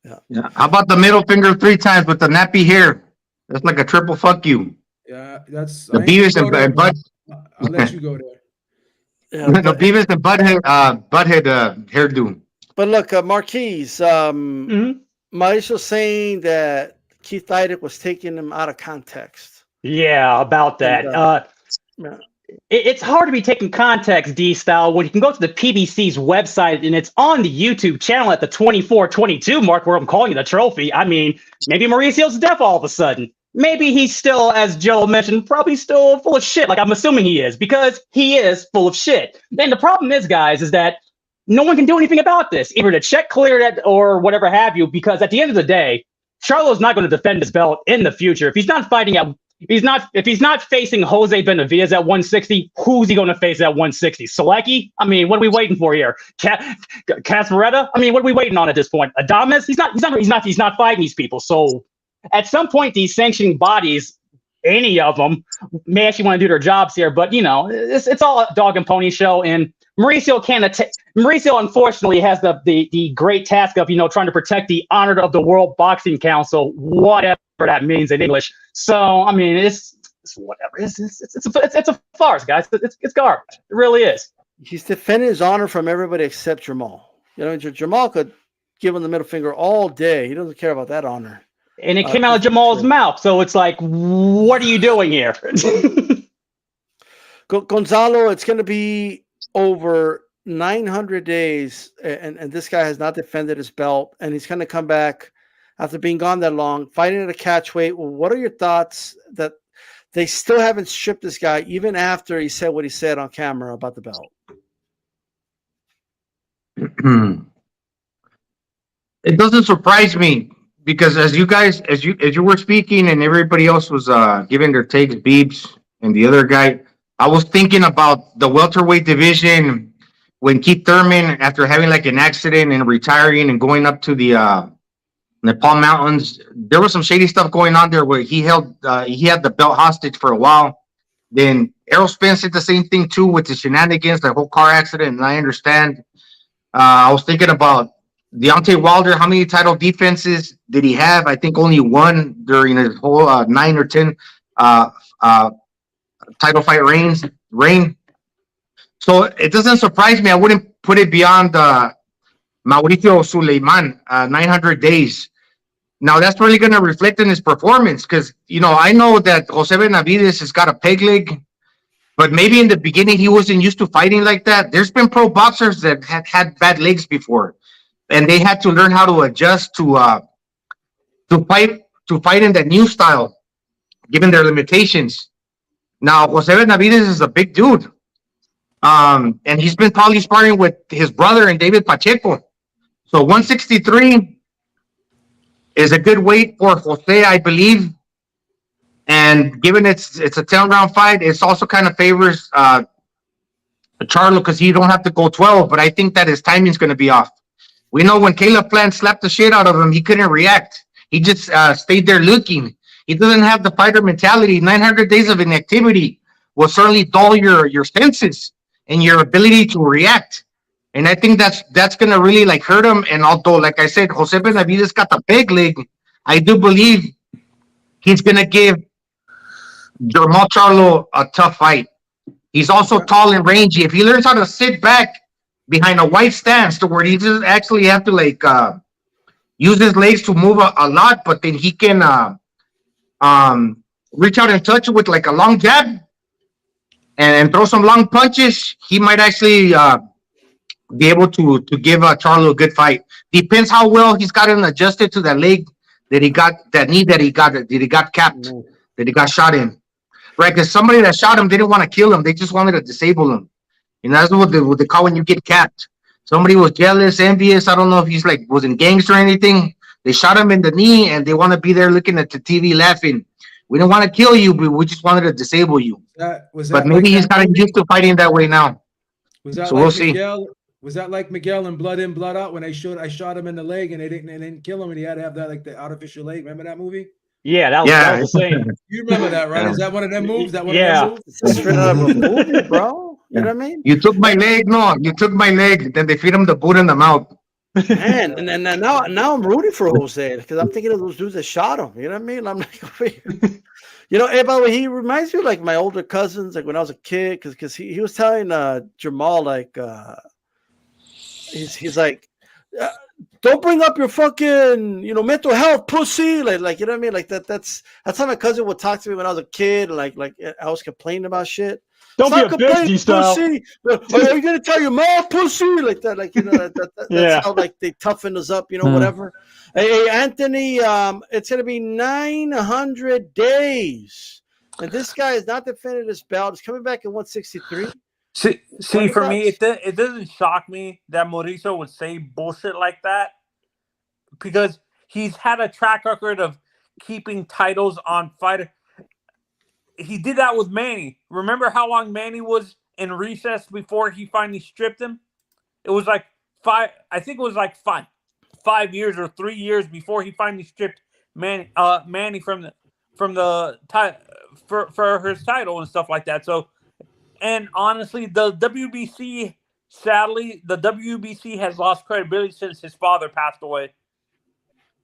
Yeah. How about the middle finger 3 times with the nappy hair? That's like a triple fuck you.
Yeah, that's
the Beavis and Butt.
I'll let you go there.
Yeah,
the Beavis and Butthead hairdo.
But look, Marquise, Mauricio saying that Keith Idec was taking him out of context.
Yeah, about that. It's hard to be taking context, D-Style, when you can go to the PBC's website and it's on the YouTube channel at the 24-22 mark where I'm calling it a trophy. I mean, maybe Mauricio's deaf all of a sudden. Maybe he's still, as Joe mentioned, probably still full of shit. Like I'm assuming he is, because he is full of shit. Then the problem is, guys, is that no one can do anything about this, either to check clear that or whatever have you, because at the end of the day, Charlo's not going to defend his belt in the future. If he's not fighting at, if he's not facing Jose Benavidez at 160, who's he going to face at 160? Selecki? I mean, what are we waiting for here? Casperetta? I mean, what are we waiting on at this point? Adames? He's not fighting these people. So at some point, these sanctioning bodies, any of them, may actually want to do their jobs here. But you know, it's all a dog and pony show, and Mauricio Mauricio unfortunately has the great task of, you know, trying to protect the honor of the World Boxing Council, whatever that means in English. So I mean, it's whatever. It's a farce, guys. It's garbage. It really is.
He's defending his honor from everybody except Jermall. You know, Jermall could give him the middle finger all day. He doesn't care about that honor.
And it came out of Jermall's mouth, so it's like, what are you doing here?
Gonzalo, it's going to be over 900 days, and this guy has not defended his belt, and he's going to come back after being gone that long, fighting at a catchweight. What are your thoughts that they still haven't stripped this guy, even after he said what he said on camera about the belt?
It doesn't surprise me, because as you were speaking and everybody else was giving their takes, Beebs and the other guy, I was thinking about the welterweight division when Keith Thurman, after having like an accident and retiring and going up to the Nepal Mountains, there was some shady stuff going on there where he had the belt hostage for a while. Then Errol Spence did the same thing too with the shenanigans, the whole car accident, and I understand. I was thinking about Deontay Wilder. How many title defenses did he have? I think only one during his whole 9 or 10 title fight reign. So it doesn't surprise me. I wouldn't put it beyond Mauricio Suleiman, 900 days. Now that's really going to reflect in his performance, because, you know, I know that Jose Benavidez has got a peg leg, but maybe in the beginning he wasn't used to fighting like that. There's been pro boxers that had bad legs before, and they had to learn how to adjust to fight in that new style, given their limitations. Now, Jose Benavidez is a big dude, and he's been probably sparring with his brother and David Pacheco. So 163 is a good weight for Jose, I believe. And given it's a 10-round fight, it's also kind of favors Charlo, because he don't have to go 12. But I think that his timing's going to be off. We know when Caleb Plant slapped the shit out of him, he couldn't react. He just stayed there looking. He doesn't have the fighter mentality. 900 days of inactivity will certainly dull your senses and your ability to react. And I think that's going to really like hurt him. And although, like I said, Jose Benavidez got the big leg, I do believe he's going to give Jermall Charlo a tough fight. He's also tall and rangy. If he learns how to sit back behind a wide stance to where he just actually have to like use his legs to move a lot, but then he can reach out and touch it with like a long jab and throw some long punches, he might actually be able to give Charlo a good fight. Depends how well he's gotten adjusted to that leg that he got, that knee that he got capped, that he got shot in. Right, because somebody that shot him didn't want to kill him; they just wanted to disable him. And that's what they call when you get capped. Somebody was jealous, envious. I don't know if he's like was in gangs or anything. They shot him in the knee, and they want to be there looking at the TV laughing. We didn't want to kill you, but we just wanted to disable you. But maybe he's gotten used to fighting that way now.
Was that
so
like
we'll see.
Miguel? Was that like Miguel in Blood In, Blood Out when I shot him in the leg and they didn't kill him and he had to have that like the artificial leg? Remember that movie?
Yeah, that was the same.
You remember that, right? Is that one of them moves? That one
Yeah.
of them moves?
It's straight out of a movie, bro. You know what I mean?
You took my leg. No, you took my leg. Then they feed him the boot in the mouth.
Man, and now I'm rooting for Jose because I'm thinking of those dudes that shot him. You know what I mean? I'm like, you know, by the way, he reminds me of like my older cousins, like when I was a kid, because he was telling Jermall like he's like, don't bring up your fucking mental health, pussy. Like you know what I mean? Like that's how my cousin would talk to me when I was a kid. Like I was complaining about shit.
Don't be a bitch,
pussy. Are you gonna tell your mom, pussy? Like that, like that's how like they toughen us up, whatever. Hey, Anthony, it's gonna be 900 days, and this guy has not defended his belt. He's coming back at 163.
See,
What
for
are
me,
your thoughts?
it doesn't shock me that Mauricio would say bullshit like that because he's had a track record of keeping titles on fighter. He did that with Manny. Remember how long Manny was in recess before he finally stripped him? It was like 5. I think it was like 5 years or 3 years before he finally stripped Manny from the for his title and stuff like that. So, and honestly, the WBC, sadly, the WBC has lost credibility since his father passed away.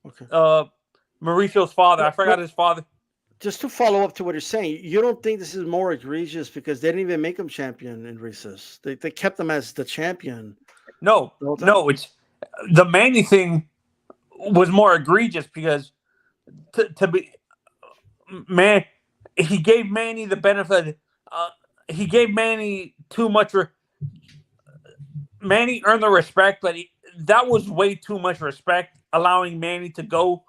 Okay.
Mauricio's father. I forgot his father.
Just to follow up to what you're saying, you don't think this is more egregious because they didn't even make him champion in recess? They kept him as the champion.
No, it's the Manny thing was more egregious because to be man, he gave Manny the benefit. He gave Manny too much. Manny earned the respect, but that was way too much respect, allowing Manny to go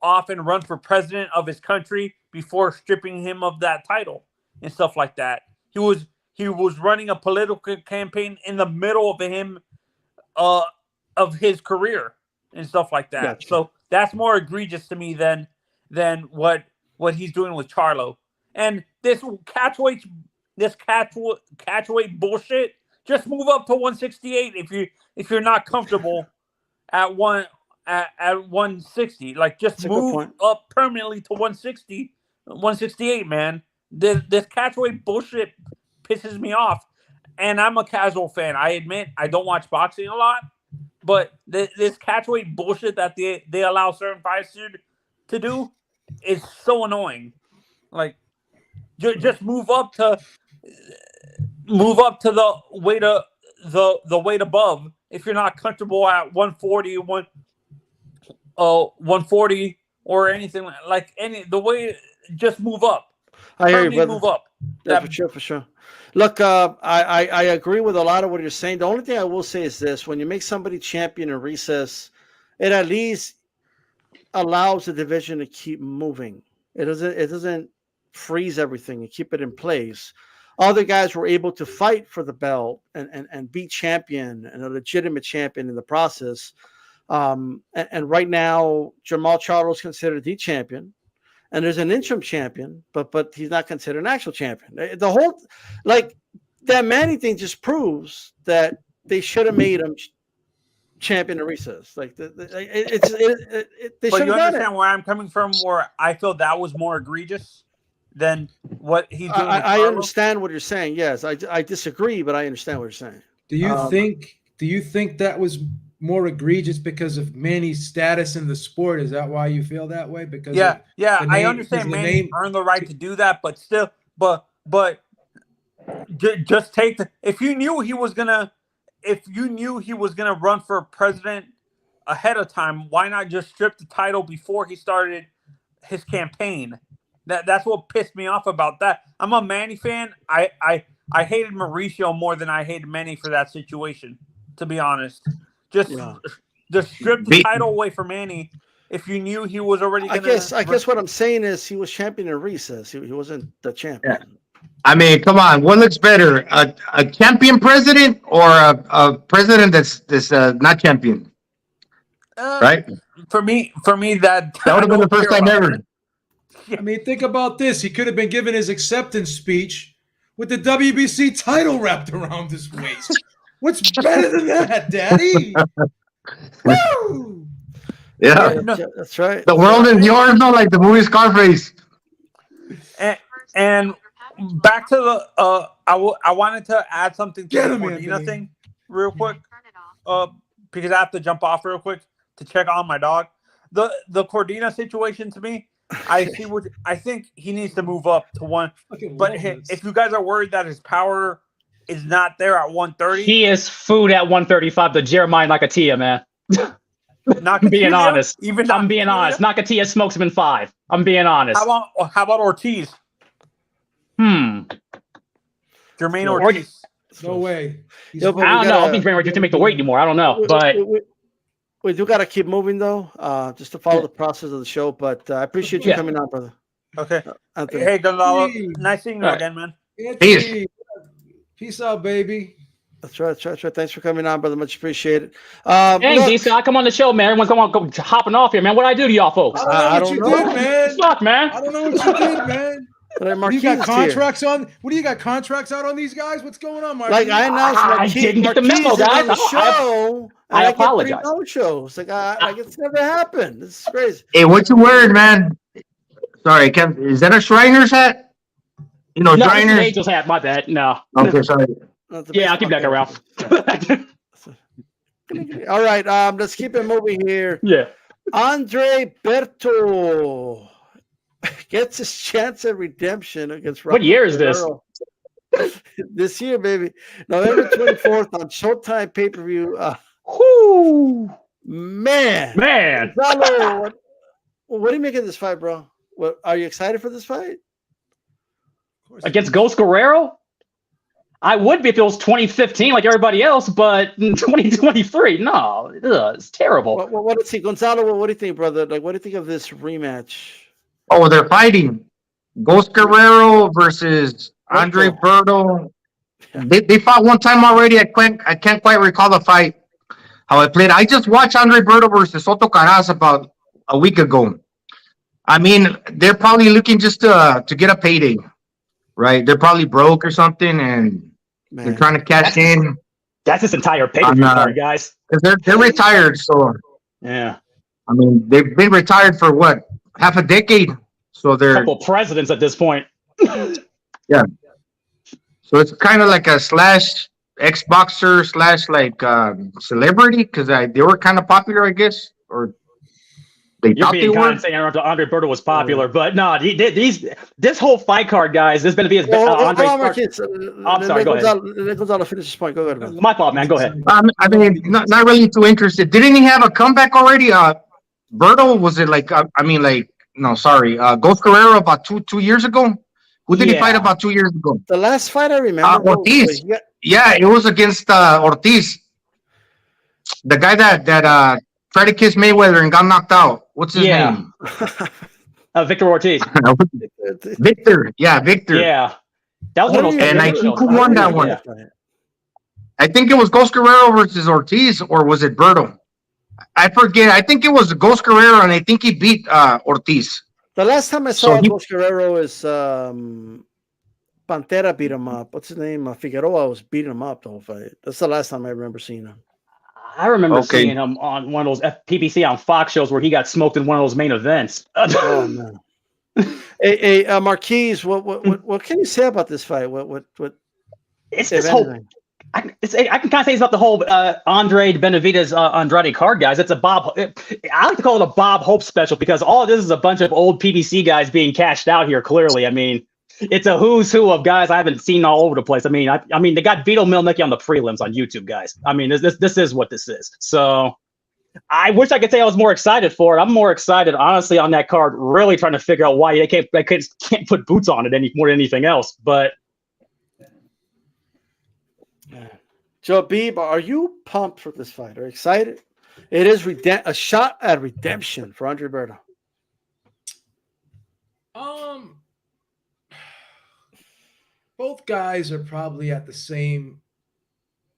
off and run for president of his country before stripping him of that title and stuff like that. He was running a political campaign in the middle of him of his career and stuff like that.
Gotcha.
So that's more egregious to me than what he's doing with Charlo. And this catchweight bullshit, just move up to 168 if you're not comfortable at 160. Like, just
That's a good
move
point.
up permanently to 168, man. This catchweight bullshit pisses me off. And I'm a casual fan. I admit I don't watch boxing a lot, but this catchweight bullshit that they allow certain fighters to do is so annoying. Like, just move up to the weight the weight above if you're not comfortable at 140, 140 or anything like the way. Just move up.
I hear you, brother.
Move up.
Yeah, for sure. Look, I agree with a lot of what you're saying. The only thing I will say is this: when you make somebody champion in recess, it at least allows the division to keep moving. It doesn't freeze everything and keep it in place. Other guys were able to fight for the belt and be champion and a legitimate champion in the process. And right now, Jermall Charlo is considered the champion. And there's an interim champion, but he's not considered an actual champion. The whole, like, that Manny thing just proves that they should have made him champion in recess. Like, they
But
should
you
have done it.
understand where I'm coming from, where I feel that was more egregious than what he's doing.
I understand what you're saying. Yes, I disagree, but I understand what you're saying.
Do you think that was more egregious because of Manny's status in the sport? Is that why you feel that way? Because
I understand Manny earned the right to do that, but still, but just take if you knew he was gonna run for president ahead of time, why not just strip the title before he started his campaign? That's what pissed me off about that. I'm a Manny fan. I hated Mauricio more than I hated Manny for that situation, to be honest. Just strip the title away from Manny if you knew he was already going to...
I guess what I'm saying is he was champion in recess. He wasn't the champion.
Yeah. I mean, come on. What looks better, a champion president or a president that's not champion? Right?
For me, that
would have been the first time ever.
I mean, think about this. He could have been given his acceptance speech with the WBC title wrapped around his waist. What's better than that, Daddy? Woo!
Yeah,
that's right.
The world is yours, no, like the movie Scarface.
And back to the I wanted to add something to the Cordina thing real quick. Because I have to jump off real quick to check on my dog. The Cordina situation, to me, I think he needs to move up to one. But if you guys are worried that his power is not there at 130,
he is food at 135. The Jermall Nakatiya, man. I'm being honest. I'm being honest. Nakatiya smokes him in 5. I'm being honest.
How about Ortiz? Jermaine Ortiz.
No way.
I don't know. I think Jermaine Ortiz to make the weight anymore. I don't know, but
we do got to keep moving though, just to follow the process of the show. But I appreciate you coming on, brother.
Okay. Hey, Gonzalo. Nice seeing you again, man.
Peace.
Peace out, baby.
That's right. Thanks for coming on, brother. Much appreciated.
Dang,
Look,
D-Scott, come on the show, man. Everyone's hopping off here, man. What I do to y'all folks?
I don't know what you did, man.
Fuck, man.
I don't know what you did, man. What do you got contracts on? What do you got contracts out on these guys? What's going on, Marquis?
Like I announced,
I didn't get the memo,
Marquis is
guys.
on the show.
I
and
apologize.
Get 3 no-shows. Like it's never happened. This is crazy.
Hey, what you wearing, man? Sorry, is that a Shriners hat? You know,
No, it's an
Shriners.
Angels hat. My bad. No.
Okay, sorry.
Yeah, I'll keep that around.
All right, let's keep it moving here.
Yeah.
Andre Berto gets his chance at redemption against
What year is this?
This year, baby. November 24th on Showtime pay-per-view.
Whoo!
Man. Gonzalo, what do you make of this fight, bro? What, are you excited for this fight?
Against Ghost Guerrero? I would be if it was 2015 like everybody else, but in 2023, no. It's terrible.
What do you think, Gonzalo? What do you think, brother? Like, what do you think of this rematch?
Oh, they're fighting. Ghost Guerrero versus Andre Berto. They fought one time already. I can't quite recall the fight, how I played. I just watched Andre Berto versus Soto Caras about a week ago. I mean, they're probably looking just to get a payday, right? They're probably broke or something, and they're trying to cash in.
That's this entire pay-per-view card, guys.
Because they're retired, so
yeah.
I mean, they've been retired for what, half a decade? So they're
a couple presidents at this point.
Yeah. So it's kind of like a slash Xboxer slash like celebrity, because they were kind of popular, I guess, or they
You're
thought they
being kind
were.
of saying Andre Berto was popular, but no, this whole fight card, guys, this is going to be his Andre. I'm sorry, go ahead.
Let Gonzalo finish this point. Go ahead, man.
My fault, man. Go ahead.
I mean, not really too interested. Didn't he have a comeback already? Berto, was it like? Ghost Guerrero about two years ago. Who did he fight about 2 years ago?
The last fight I remember.
Ortiz. Yeah, it was against Ortiz, the guy that tried to kiss Mayweather and got knocked out. What's his name?
Victor Ortiz.
Victor. Yeah, Victor.
Yeah, that was one of those.
And I think who won that one? I think it was Ghost Guerrero versus Ortiz, or was it Berto? I forget. I think it was Ghost Guerrero, and I think he beat Ortiz.
The last time I saw Ghost Guerrero is Pantera beat him up. What's his name? Figueroa was beating him up the whole fight. That's the last time I remember seeing him.
I remember seeing him on one of those PPC on Fox shows where he got smoked in one of those main events.
Oh man! Hey, Marquise, what can you say about this fight? What?
It's this whole. I can kind of say it's about the whole Andre Benavidez Andrade card, guys. It's a I like to call it a Bob Hope special, because all this is a bunch of old PBC guys being cashed out here. Clearly, I mean, it's a who's who of guys I haven't seen all over the place. I mean, they got Vito Milnicki on the prelims on YouTube, guys. I mean, this is what this is. So I wish I could say I was more excited for it. I'm more excited, honestly, on that card. Really trying to figure out why they can't put boots on it any more than anything else, but.
Joe Beeb, are you pumped for this fight? Are you excited? It is a shot at redemption for Andre Berto.
Both guys are probably at the same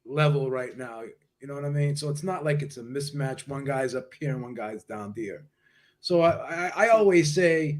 level right now. You know what I mean? So it's not like it's a mismatch. One guy's up here and one guy's down there. So I always say,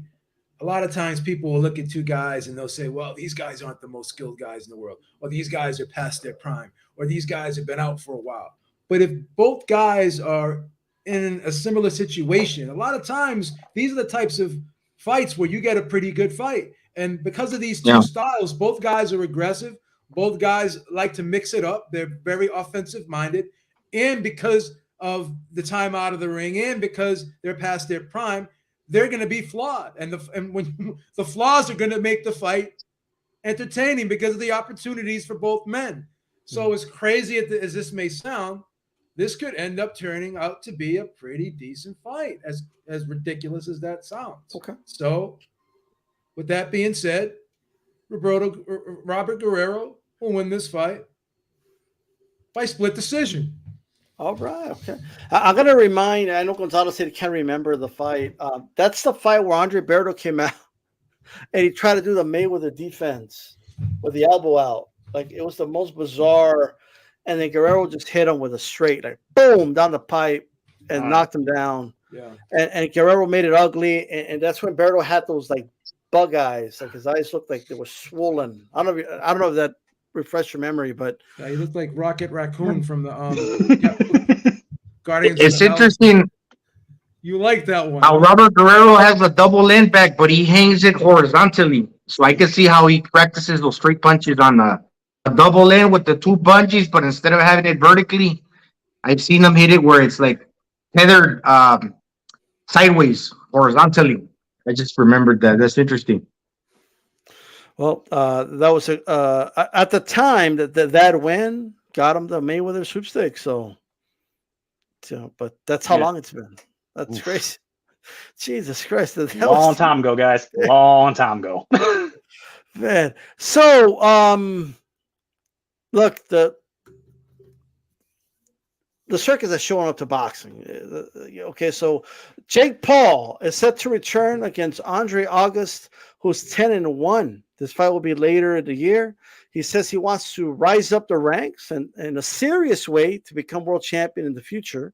a lot of times people will look at two guys and they'll say, well, these guys aren't the most skilled guys in the world, or these guys are past their prime, or these guys have been out for a while. But if both guys are in a similar situation, a lot of times these are the types of fights where you get a pretty good fight. And because of these two styles, both guys are aggressive. Both guys like to mix it up. They're very offensive minded. And because of the time out of the ring, and because they're past their prime, they're going to be flawed. And when the flaws are going to make the fight entertaining because of the opportunities for both men. So as crazy as this may sound, this could end up turning out to be a pretty decent fight, as ridiculous as that sounds.
Okay.
So with that being said, Robert Guerrero will win this fight by split decision.
All right. Okay. I'm going to remind, I know Gonzalo said he can't remember the fight. That's the fight where Andre Berto came out and he tried to do the Mayweather defense with the elbow out. Like it was the most bizarre. And then Guerrero just hit him with a straight, like boom, down the pipe and knocked him down.
Yeah.
And Guerrero made it ugly. And that's when Berto had those like bug eyes. Like his eyes looked like they were swollen. I don't know if that refreshed your memory, but
Yeah, he looked like Rocket Raccoon from the Guardians.
It's
of the
interesting
You like that one?
how Robert Guerrero has a double end back, but he hangs it horizontally. So I can see how he practices those straight punches on a double end with the two bungees, but instead of having it vertically, I've seen him hit it where it's like tethered sideways, horizontally. I just remembered that. That's interesting.
well, that was at the time that win got him the Mayweather sweepstakes. So but that's how long it's been. That's crazy. Jesus Christ.
Long time ago, guys. Long time ago.
Man. So, look, the circus is showing up to boxing. Okay, so Jake Paul is set to return against Andre August, who's 10-1. This fight will be later in the year. He says he wants to rise up the ranks and in a serious way to become world champion in the future.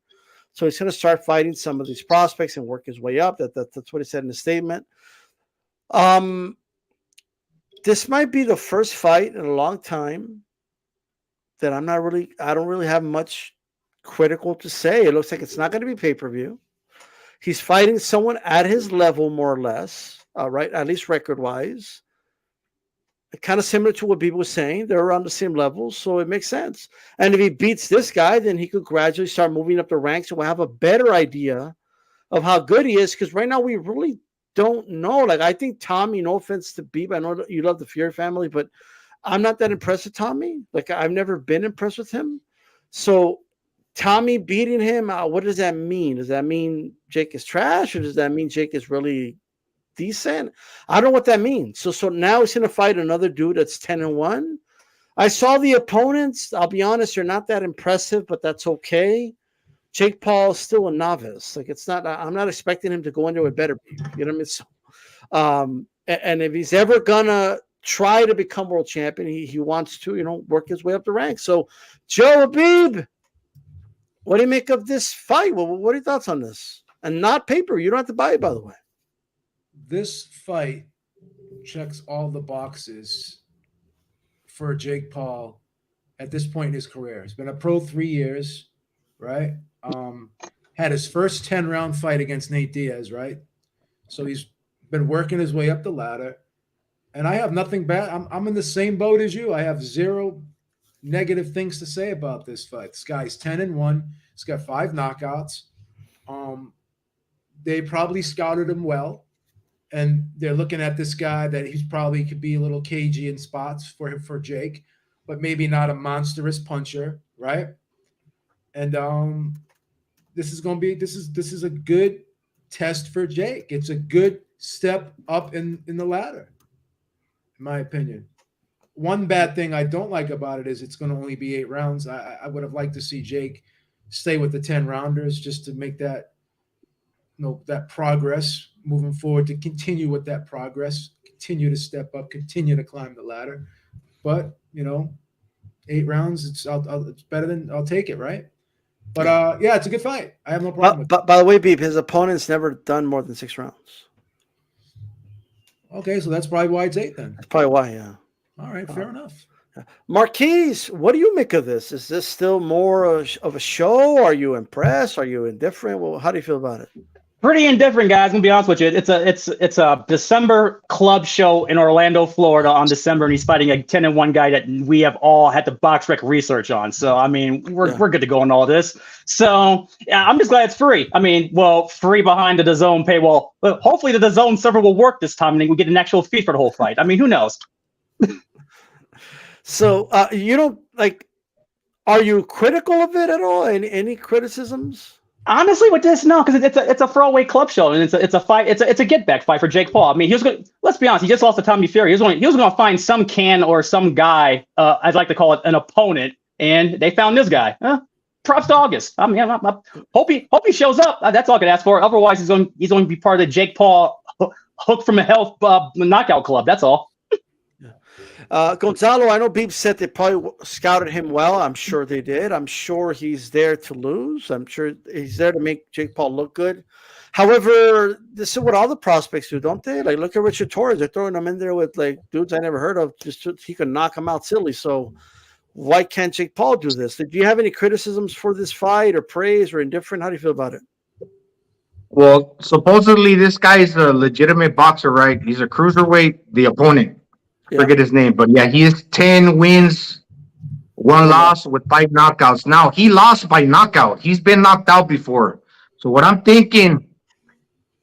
So he's going to start fighting some of these prospects and work his way up. That's what he said in the statement. This might be the first fight in a long time that I don't really have much critical to say. It looks like it's not going to be pay-per-view. He's fighting someone at his level, more or less, right? At least record-wise. Kind of similar to what people were saying. They're around the same level, so it makes sense. And if he beats this guy, then he could gradually start moving up the ranks, and we'll have a better idea of how good he is, because right now we really don't know. Like, I think Tommy, no offense to Beeb, I know you love the Fury family, but I'm not that impressed with Tommy. Like, I've never been impressed with him. So Tommy beating him, what does that mean? Does that mean Jake is trash, or does that mean Jake is really decent? I don't know what that means. So now he's going to fight another dude that's 10-1. I saw the opponents. I'll be honest, they're not that impressive, but that's okay. Jake Paul is still a novice. Like, it's not. I'm not expecting him to go into it better. You know what I mean? So, and if he's ever gonna try to become world champion, he wants to, work his way up the ranks. So, Joe Habib, what do you make of this fight? Well, what are your thoughts on this? And not paper. You don't have to buy it, by the way.
This fight checks all the boxes for Jake Paul at this point in his career. He's been a pro 3 years, right? Had his first 10-round fight against Nate Diaz, right? So he's been working his way up the ladder. And I have nothing bad. I'm in the same boat as you. I have zero negative things to say about this fight. This guy's 10-1. He's got 5 knockouts. They probably scouted him well. And they're looking at this guy that he's probably could be a little cagey in spots for Jake, but maybe not a monstrous puncher, right? And this is a good test for Jake. It's a good step up in the ladder, in my opinion. One bad thing I don't like about it is it's going to only be 8 rounds. I would have liked to see Jake stay with the 10 rounders just to make that, that progress moving forward, to continue with that progress, continue to step up, continue to climb the ladder. But 8 rounds, it's better than, I'll take it, right? But yeah, it's a good fight. I have no problem with it.
By the way, Beep, his opponent's never done more than 6 rounds.
Okay, so that's probably why it's 8 then.
That's probably why, yeah.
All right, fair enough.
Marquise, what do you make of this? Is this still more of a show? Are you impressed? Are you indifferent? Well, how do you feel about it?
Pretty indifferent, guys. I'm gonna be honest with you. It's a December club show in Orlando, Florida, on December, and he's fighting a 10-1 guy that we have all had the box rec research on. So I mean, we're good to go on all this. So yeah, I'm just glad it's free. I mean, well, free behind the DAZN paywall. But hopefully the DAZN server will work this time, and we get an actual feed for the whole fight. I mean, who knows?
So you don't are you critical of it at all? Any criticisms?
Honestly, with this, no, because it's a throwaway club show, and it's a fight. It's a get back fight for Jake Paul. I mean, let's be honest, he just lost to Tommy Fury. He was going to find some can or some guy. I'd like to call it an opponent, and they found this guy. Props to August. I mean, I hope he shows up. That's all I could ask for. Otherwise, he's going to be part of the Jake Paul Hook from a Hell knockout club. That's all.
Gonzalo, I know Beeb said they probably scouted him well. I'm sure they did. I'm sure he's there to lose. I'm sure he's there to make Jake Paul look good. However, this is what all the prospects do, don't they? Like, look at Richard Torres. They're throwing him in there with, like, dudes I never heard of just so he can knock him out silly. So why can't Jake Paul do this? Do you have any criticisms for this fight or praise or indifferent? How do you feel about it?
Well, supposedly this guy's a legitimate boxer, right? He's a cruiserweight, the opponent.
Yeah.
Forget his name, but yeah, he is 10 wins, 1 loss with 5 knockouts. Now, he lost by knockout. He's been knocked out before. So what I'm thinking,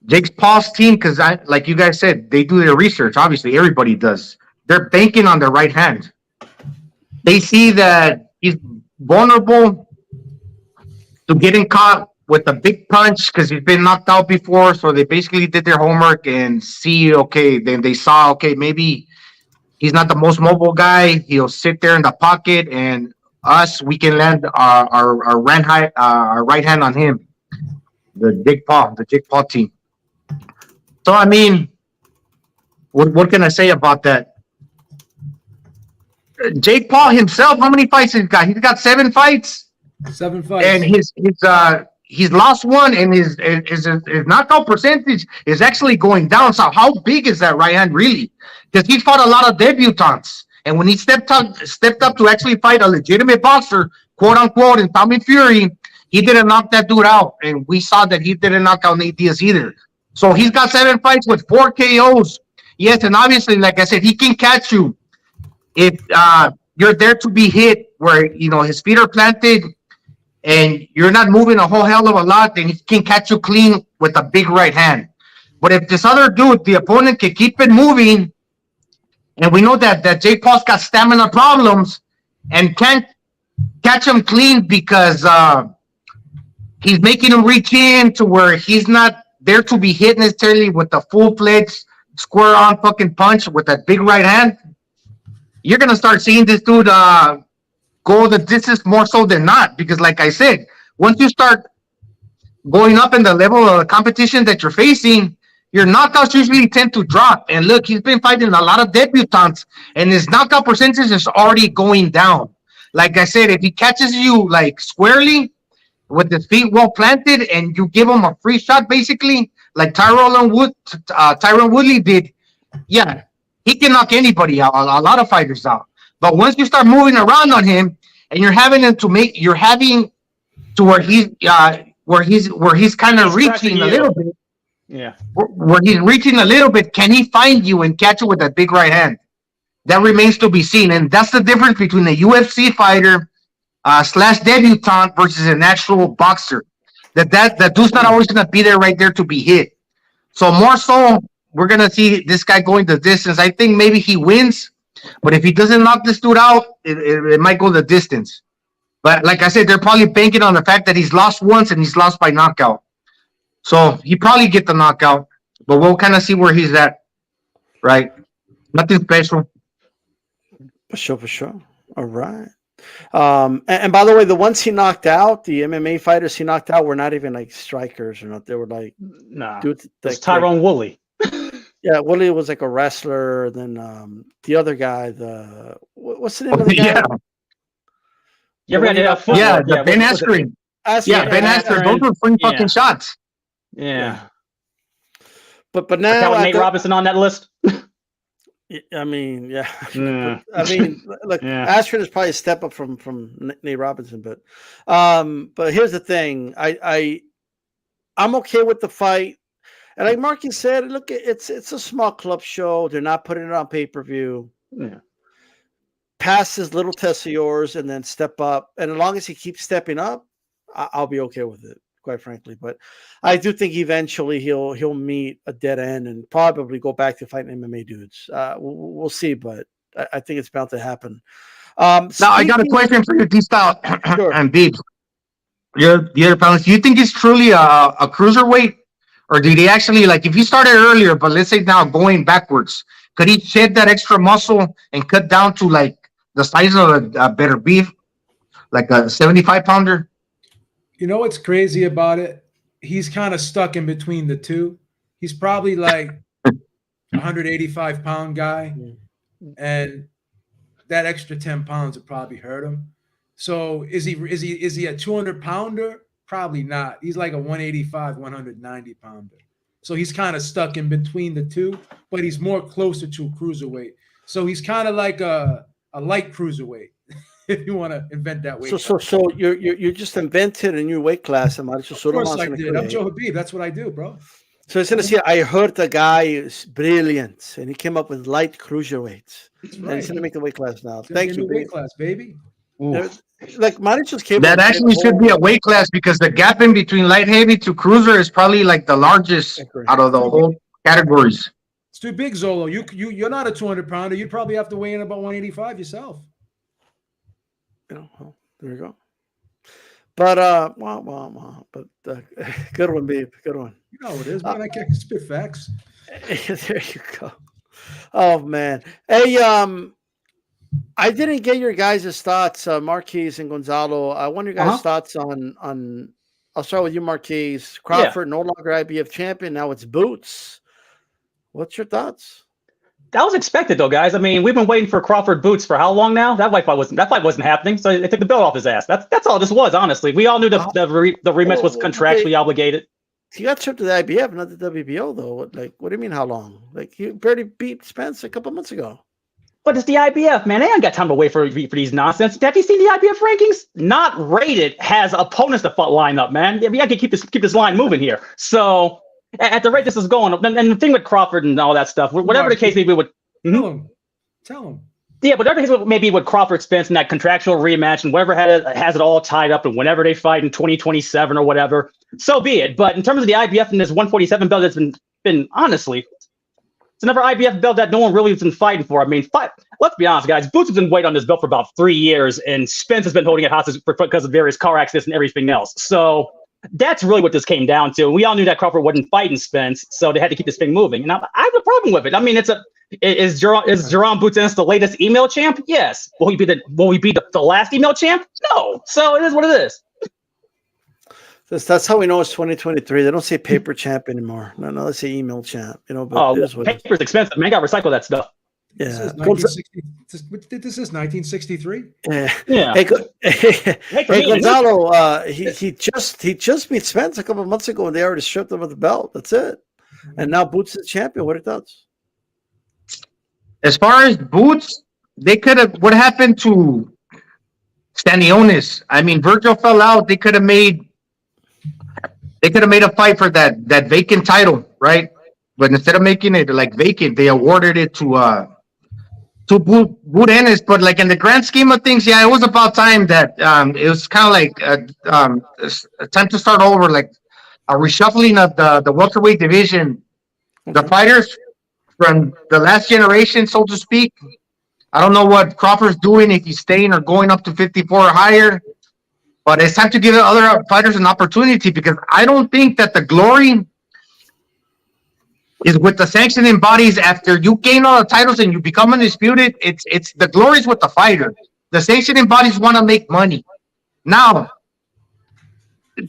Jake Paul's team, because like you guys said, they do their research. Obviously, everybody does. They're banking on their right hand. They see that he's vulnerable to getting caught with a big punch because he's been knocked out before. So they basically did their homework and see, okay, then they saw, okay, maybe he's not the most mobile guy. He'll sit there in the pocket, and we can land our right hand on him. The Jake Paul team. So I mean, what can I say about that? Jake Paul himself, how many fights he's got? He's got 7 fights.
7 fights.
And he's lost 1, and his knockout percentage is actually going down. So how big is that right hand really? Because he's fought a lot of debutants, and when he stepped up to actually fight a legitimate boxer, quote unquote, in Tommy Fury, he didn't knock that dude out, and we saw that he didn't knock out Nate Diaz either. So he's got 7 fights with 4 KOs. Yes, and obviously, like I said, he can catch you if you're there to be hit, where his feet are planted and you're not moving a whole hell of a lot, then he can catch you clean with a big right hand. But if this other dude, the opponent, can keep it moving, and we know that Jake Paul's got stamina problems and can't catch him clean because he's making him reach in to where he's not there to be hit necessarily with a full-fledged square on fucking punch with that big right hand, you're going to start seeing this dude go the distance more so than not. Because like I said, once you start going up in the level of the competition that you're facing, your knockouts usually tend to drop. And look, he's been fighting a lot of debutants, and his knockout percentage is already going down. Like I said, if he catches you like squarely with his feet well planted and you give him a free shot, basically, like Tyron Woodley did, yeah, he can knock anybody out, a lot of fighters out. But once you start moving around on him and you're having to where he's kind of reaching a little bit.
Yeah.
Where he's reaching a little bit, can he find you and catch you with that big right hand? That remains to be seen. And that's the difference between a UFC fighter / debutante versus an actual boxer. That dude's not always going to be there right there to be hit. So more so, we're going to see this guy going the distance. I think maybe he wins, but if he doesn't knock this dude out, it might go the distance. But like I said, they're probably banking on the fact that he's lost once and he's lost by knockout. So he probably get the knockout, but we'll kind of see where he's at, right? Nothing special.
For sure. All right. And by the way, the ones he knocked out, the MMA fighters he knocked out were not even like strikers or not. They were like,
dude, it's Tyron Woodley.
Yeah, Woodley was like a wrestler. Then the other guy, what's the name of the guy?
Yeah. Ben Askren. Ben Askren. Those were free fucking shots.
Yeah.
But now
Nate Robinson on that list.
I mean, yeah. I mean, look, Askren is probably a step up from Nate Robinson, but here's the thing. I'm okay with the fight. And like Marky said, look, it's a small club show. They're not putting it on pay-per-view.
Yeah.
Pass his little test of yours and then step up. And as long as he keeps stepping up, I'll be okay with it, quite frankly. But I do think eventually he'll meet a dead end and probably go back to fighting MMA dudes. We'll see, but I think it's bound to happen.
Now I got a question for you, D-Style and Beebs. The other panelists, do you think it's truly a cruiserweight? Or did he actually, like, if he started earlier, but let's say now going backwards, could he shed that extra muscle and cut down to, like, the size of a better beef, like a 75-pounder?
You know what's crazy about it? He's kind of stuck in between the two. He's probably like 185-pound guy. And that extra 10 pounds would probably hurt him. So is he a 200-pounder? Probably not. He's like a 185, 190 pounder. So he's kind of stuck in between the two, but he's more closer to a cruiserweight. So he's kind of like a light cruiserweight, if you want to invent that weight.
So you just invented a new weight class, and Mauricio
Of course I did. I'm Joe Habib. That's what I do, bro.
So he's gonna say, I heard the guy is brilliant, and he came up with light cruiserweights.
That's
And
right.
he's gonna make the weight class now.
It's gonna
Thank
be a
you,
new weight
baby.
class, baby.
Like Mauricio's came.
That actually should be a weight class because the gap in between light heavy to cruiser is probably like the largest out of the whole categories.
It's too big, Zolo. You're not a 200-pounder. You'd probably have to weigh in about 185 yourself.
Well, there you go. But good one, babe. Good one.
You know what it is, man. I can't spit facts.
There you go. Oh man. Hey, I didn't get your guys' thoughts, Marquez and Gonzalo. I want your guys' thoughts on. I'll start with you, Marquez. Crawford no longer IBF champion. Now it's Boots. What's your thoughts?
That was expected, though, guys. I mean, we've been waiting for Crawford Boots for how long now? That fight wasn't happening. So they took the belt off his ass. That's all this was, honestly. We all knew the rematch was contractually obligated.
He got shipped to the IBF, not the WBO, though. What do you mean? How long? Like he barely beat Spence a couple months ago.
But it's the IBF, man. They ain't got time to wait for these nonsense. Have you seen the IBF rankings? Not rated has opponents to line up, man. We got to keep this line moving here. So at the rate this is going, and the thing with Crawford and all that stuff, whatever the case may be,
Tell him.
Yeah, but whatever the case may be with Crawford Spence and that contractual rematch and whatever has it all tied up, and whenever they fight in 2027 or whatever, so be it. But in terms of the IBF and this 147 belt, that's been honestly, it's another IBF belt that no one really has been fighting for. I mean, let's be honest, guys. Boots has been waiting on this belt for about 3 years, and Spence has been holding it hostage because of various car accidents and everything else. So that's really what this came down to. We all knew that Crawford wasn't fighting Spence, so they had to keep this thing moving. And I have a problem with it. I mean, is Jerome Boots Ennis the latest email champ? Yes. Will he be the last email champ? No. So it is what it is.
That's how we know it's 2023. They don't say paper champ anymore. No, they say email champ. But
paper's expensive. Man, got to recycle that stuff.
Yeah.
This is 1963.
Yeah. Hey, Gonzalo, he just beat Spence a couple of months ago, and they already stripped him of the belt. That's it. And now Boots is champion. What are your thoughts?
As far as Boots, they could have. What happened to Stanionis? I mean, Virgil fell out. They could have made a fight for that vacant title, right? But instead of making it like vacant, they awarded it to Boot Ennis. But like in the grand scheme of things, yeah, it was about time that it was kind of like time to start over, like a reshuffling of the welterweight division. The fighters from the last generation, so to speak. I don't know what Crawford's doing, if he's staying or going up to 54 or higher. But it's time to give other fighters an opportunity, because I don't think that the glory is with the sanctioning bodies. After you gain all the titles and you become undisputed, it's the glory is with the fighter. The sanctioning bodies want to make money. Now,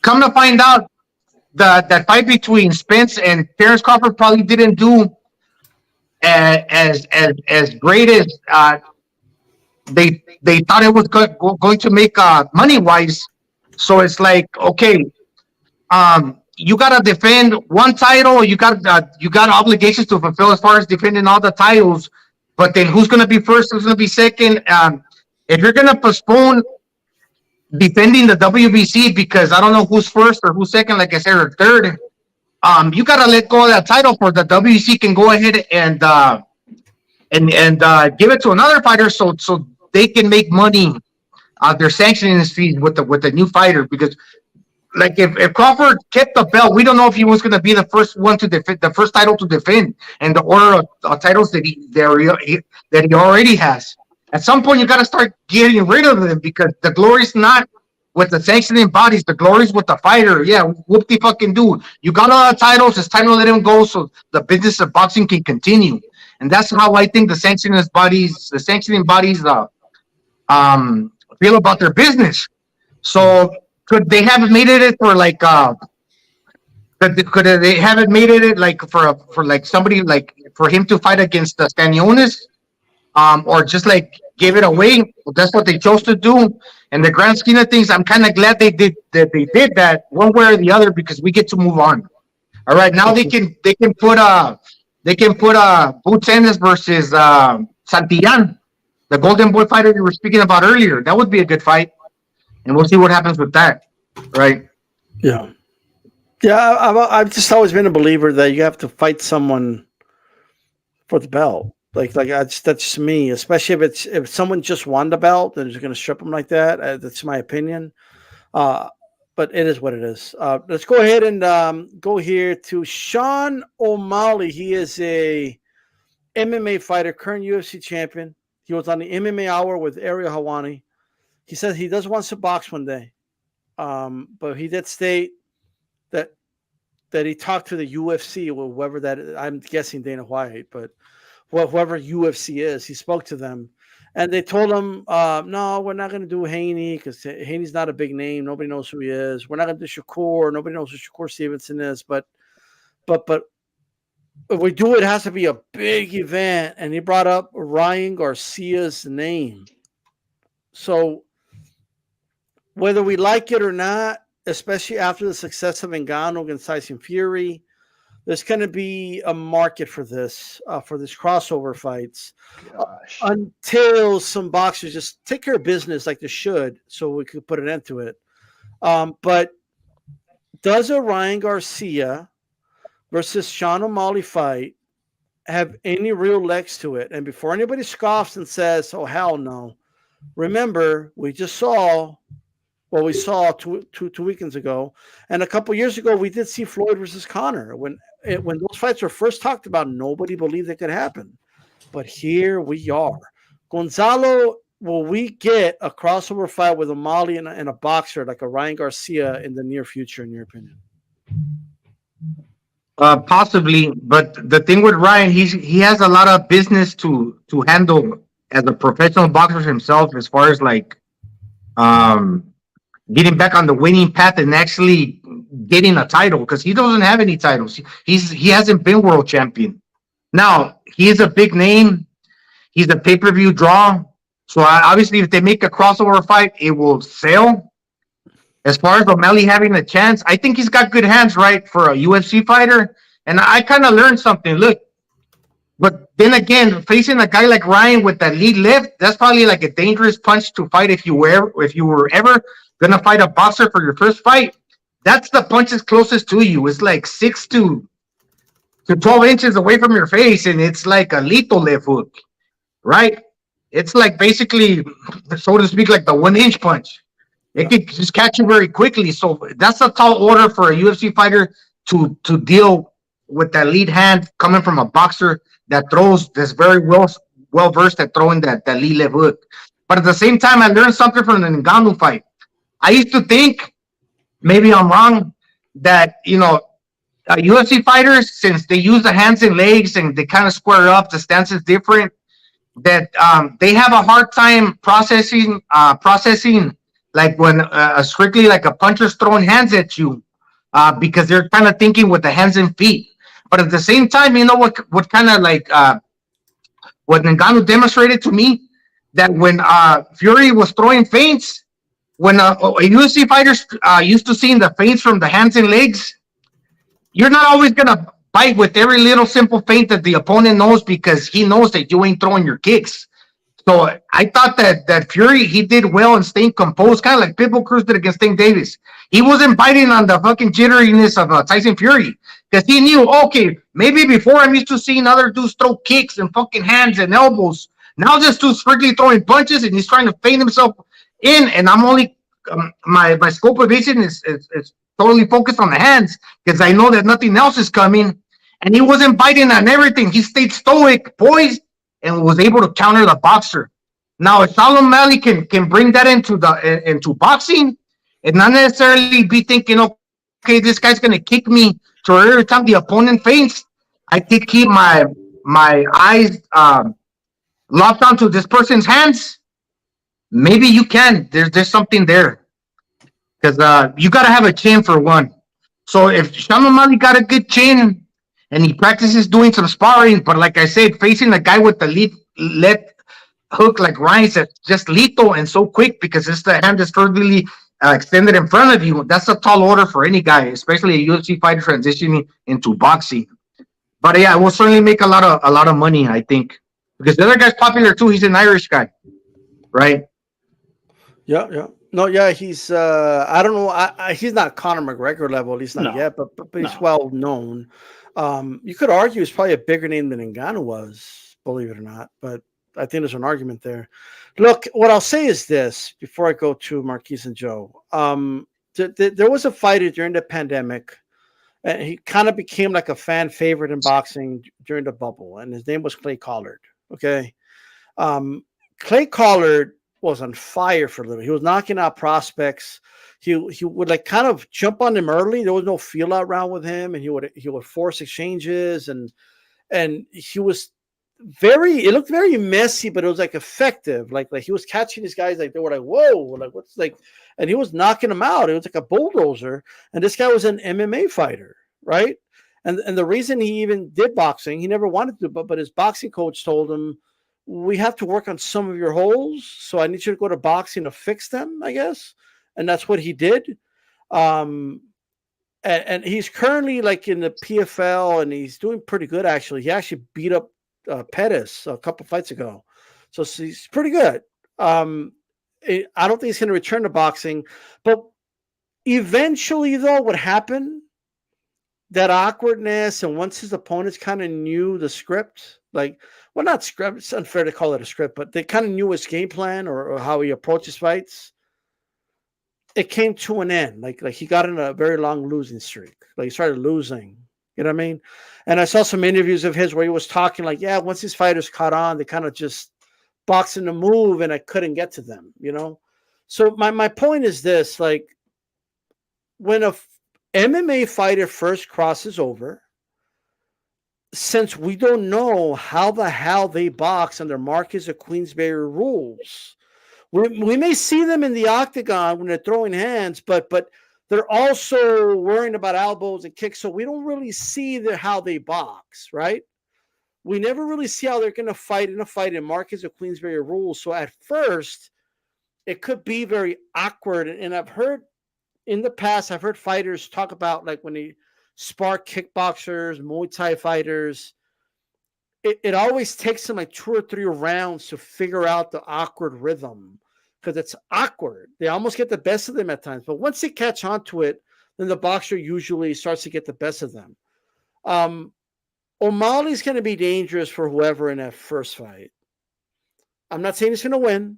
come to find out, that fight between Spence and Terrence Crawford probably didn't do as great as they thought it was going to make money wise. So it's like, okay, you gotta defend one title. You got obligations to fulfill as far as defending all the titles. But then who's gonna be first? Who's gonna be second? If you're gonna postpone defending the WBC because I don't know who's first or who's second, like I said, or third, you gotta let go of that title for the WBC can go ahead and give it to another fighter so they can make money. They're sanctioning his fees with the new fighter, because like if Crawford kept the belt, we don't know if he was going to be the first one to defend, the first title to defend, and the order of titles that he already has. At some point, you got to start getting rid of them, because the glory's not with the sanctioning bodies. The glory's with the fighter. Yeah, whoop de fucking do. You got all the titles. It's time to let him go so the business of boxing can continue. And that's how I think the sanctioning bodies feel about their business. So could they have made it for like could they haven't made it like for like somebody like for him to fight against Stanionis, or just like gave it away. That's what they chose to do. And the grand scheme of things, I'm kind of glad they did that one way or the other because we get to move on. All right, now they can put Boots Ennis versus Santillan, the Golden Boy fighter you were speaking about earlier. That would be a good fight, and we'll see what happens with that. Right?
Yeah. I've just always been a believer that you have to fight someone for the belt. Like that's just me. Especially if someone just won the belt and is going to strip them like that. That's my opinion. But it is what it is. Let's go ahead and go here to Sean O'Malley. He is a MMA fighter, current UFC champion. He was on the MMA Hour with Ariel Helwani. He says he does want to box one day, but he did state that he talked to the UFC or whoever that is. I'm guessing Dana White, but whoever UFC is, he spoke to them. And they told him, no, we're not going to do Haney because Haney's not a big name. Nobody knows who he is. We're not going to do Shakur. Nobody knows who Shakur Stevenson is. But if we do it, has to be a big event. And he brought up Ryan Garcia's name. So whether we like it or not, especially after the success of Ngannou against Tyson Fury, there's going to be a market for this crossover fights until some boxers just take care of business like they should, so we could put an end to it. But does a Ryan Garcia versus Sean O'Malley fight have any real legs to it? And before anybody scoffs and says, "Oh hell no," remember we just saw. Well, we saw two weekends ago, and a couple years ago, we did see Floyd versus Conor. When those fights were first talked about, nobody believed it could happen. But here we are. Gonzalo, will we get a crossover fight with a Mali and a boxer like a Ryan Garcia in the near future, in your opinion?
Possibly, but the thing with Ryan, he has a lot of business to handle as a professional boxer himself, as far as like getting back on the winning path and actually getting a title, because he doesn't have any titles. He hasn't been world champion. Now, he is a big name. He's a pay-per-view draw. So obviously, if they make a crossover fight, it will sell. As far as O'Malley having a chance, I think he's got good hands, right, for a UFC fighter. And I kind of learned something. Look, but then again, facing a guy like Ryan with that lead left, that's probably like a dangerous punch to fight if you were ever gonna fight a boxer for your first fight. That's the punch that's closest to you. It's like 6 to 12 inches away from your face, and it's like a lethal left hook, right? It's like basically, so to speak, like the 1-inch punch. It could just catch you very quickly. So that's a tall order for a UFC fighter to deal with that lead hand coming from a boxer that's very well versed at throwing that lead left hook. But at the same time, I learned something from the Ngannou fight. I used to think, maybe I'm wrong, that, UFC fighters, since they use the hands and legs and they kind of square up, the stance is different, that they have a hard time processing like when strictly like a puncher's throwing hands at you, because they're kind of thinking with the hands and feet. But at the same time, what kind of like what Ngannou demonstrated to me, that when Fury was throwing feints, when a UFC fighters used to seeing the feints from the hands and legs, you're not always going to bite with every little simple feint that the opponent knows, because he knows that you ain't throwing your kicks. So I thought that Fury, he did well in staying composed, kind of like Pitbull Cruz did against Tank Davis. He wasn't biting on the fucking jitteriness of Tyson Fury, because he knew, okay, maybe before I'm used to seeing other dudes throw kicks and fucking hands and elbows. Now this dude's strictly throwing punches, and he's trying to feint himself in, and I'm only my scope of vision is totally focused on the hands, because I know that nothing else is coming. And he wasn't biting on everything. He stayed stoic, poised, and was able to counter the boxer. Now, if Sean O'Malley can bring that into boxing, and not necessarily be thinking, okay, this guy's gonna kick me, so every time the opponent feints, I could keep my eyes locked onto this person's hands. Maybe you can. There's something there, because you got to have a chin for one. So if Sean O'Malley got a good chin and he practices doing some sparring, but like I said, facing a guy with the lead left hook like Ryan's that's just lethal and so quick because it's the hand that's furtherly extended in front of you. That's a tall order for any guy, especially a UFC fighter transitioning into boxing. But yeah, it will certainly make a lot of money, I think, because the other guy's popular too. He's an Irish guy, right?
Yeah, yeah. No, yeah, he's I don't know. He's not Conor McGregor level, at least not
No.
yet, but he's
No.
well known. You could argue he's probably a bigger name than Ngannou was, believe it or not. But I think there's an argument there. Look, what I'll say is this before I go to Marquise and Joe. There was a fighter during the pandemic, and he kind of became like a fan favorite in boxing during the bubble, and his name was Clay Collard. Okay. Clay Collard was on fire for a little. He was knocking out prospects. He would like kind of jump on them early. There was no feel out round with him, and he would force exchanges, and he was it looked very messy, but it was like effective. Like he was catching these guys, like they were like, whoa, like what's like, and he was knocking them out. It was like a bulldozer. And this guy was an MMA fighter, right? And the reason he even did boxing, he never wanted to, but his boxing coach told him, we have to work on some of your holes, so I need you to go to boxing to fix them, I guess. And that's what he did. And he's currently like in the PFL, and he's doing pretty good, actually. He actually beat up Pettis a couple fights ago. So he's pretty good. I don't think he's going to return to boxing. But eventually, though, what happened, that awkwardness, and once his opponents kind of knew the script, like, well, not script, it's unfair to call it a script, but they kind of knew his game plan or how he approaches fights. It came to an end. Like he got in a very long losing streak. Like he started losing. You know what I mean? And I saw some interviews of his where he was talking like, yeah, once his fighters caught on, they kind of just boxing the move and I couldn't get to them, you know? So my point is this, like when a MMA fighter first crosses over, since we don't know how the hell they box under Marquis of Queensberry rules, we may see them in the octagon when they're throwing hands, but they're also worrying about elbows and kicks, so we don't really see how they box, right? We never really see how they're going to fight in Marquis of Queensberry rules. So at first, it could be very awkward. And I've heard in the past, I've heard fighters talk about like when they spar kickboxers, Muay Thai fighters, it always takes them like 2 or 3 rounds to figure out the awkward rhythm because it's awkward. They almost get the best of them at times. But once they catch on to it, then the boxer usually starts to get the best of them. O'Malley's going to be dangerous for whoever in that first fight. I'm not saying he's going to win.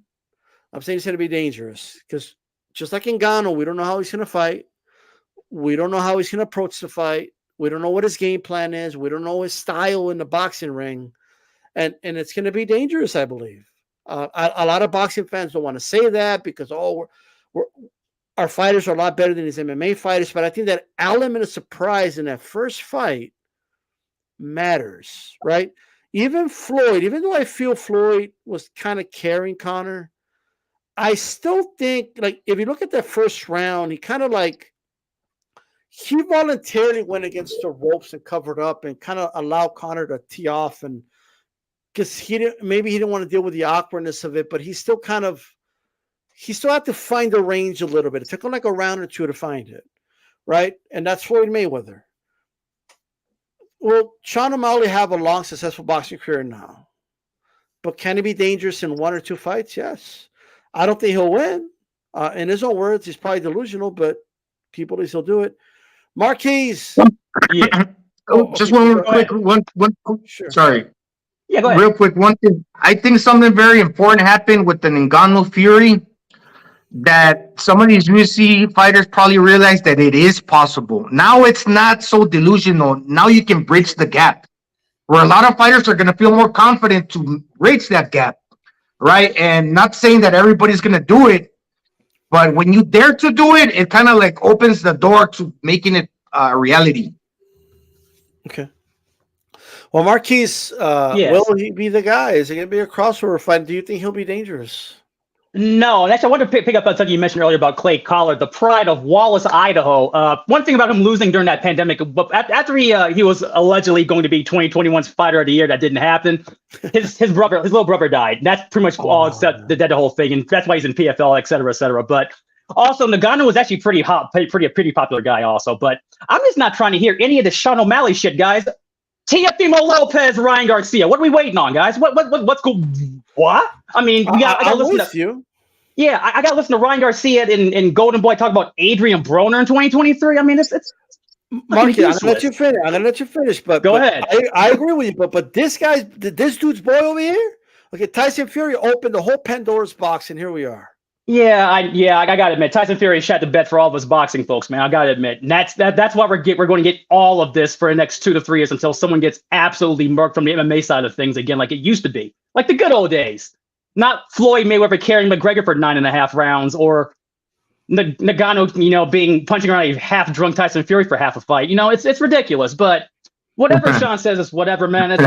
I'm saying he's going to be dangerous because just like Ngannou, we don't know how he's going to fight. We don't know how he's going to approach the fight. We don't know what his game plan is. We don't know his style in the boxing ring. And it's going to be dangerous, I believe. A lot of boxing fans don't want to say that because, our fighters are a lot better than his MMA fighters. But I think that element of surprise in that first fight matters, right? Even Floyd, even though I feel Floyd was kind of carrying Conor, I still think, like, if you look at that first round, he kind of like, he voluntarily went against the ropes and covered up and kind of allowed Conor to tee off, and because he didn't want to deal with the awkwardness of it, but he still had to find the range a little bit. It took him like a round or two to find it, right? And that's Floyd Mayweather. Will Sean O'Malley have a long, successful boxing career now? But can he be dangerous in 1 or 2 fights? Yes. I don't think he'll win. In his own words, he's probably delusional, but people he'll do it. Marquise.
Yeah.
Just one quick,
Sure.
Sorry.
Yeah, go ahead.
Real quick, one thing. I think something very important happened with the Ngannou Fury, that some of these UFC fighters probably realize that it is possible. Now it's not so delusional. Now you can bridge the gap, where a lot of fighters are going to feel more confident to bridge that gap, right? And not saying that everybody's going to do it, but when you dare to do it, it kind of like opens the door to making it a reality.
Okay. Well, Marquise,
Yes.
will he be the guy? Is it going to be a crossover fight? Do you think he'll be dangerous?
No, and actually, I wanted to pick up on something you mentioned earlier about Clay Collard, the pride of Wallace, Idaho. One thing about him losing during that pandemic, but after he was allegedly going to be 2021's Fighter of the Year, that didn't happen. His little brother died. That's pretty much all except the whole thing, and that's why he's in PFL, et cetera, et cetera. But also, Nagano was actually pretty popular guy, also. But I'm just not trying to hear any of the Sean O'Malley shit, guys. Teofimo Lopez, Ryan Garcia. What are we waiting on, guys? What's going? What? I mean, I got to listen to
you.
Yeah, I got to listen to Ryan Garcia and Golden Boy talk about Adrian Broner in 2023. I mean, it's
Marky, I'm gonna let you finish. But
go ahead.
I agree with you. But this dude's boy over here. Okay, Tyson Fury opened the whole Pandora's box, and here we are.
Yeah, I gotta admit, Tyson Fury shot the bet for all of us boxing folks, man. I gotta admit, and that's why we're going to get all of this for the next 2 to 3 years until someone gets absolutely murked from the MMA side of things again, like it used to be, like the good old days. Not Floyd Mayweather carrying McGregor for 9.5 rounds, or Nagano, punching around a half drunk Tyson Fury for half a fight. It's ridiculous. But whatever Sean says is whatever, man.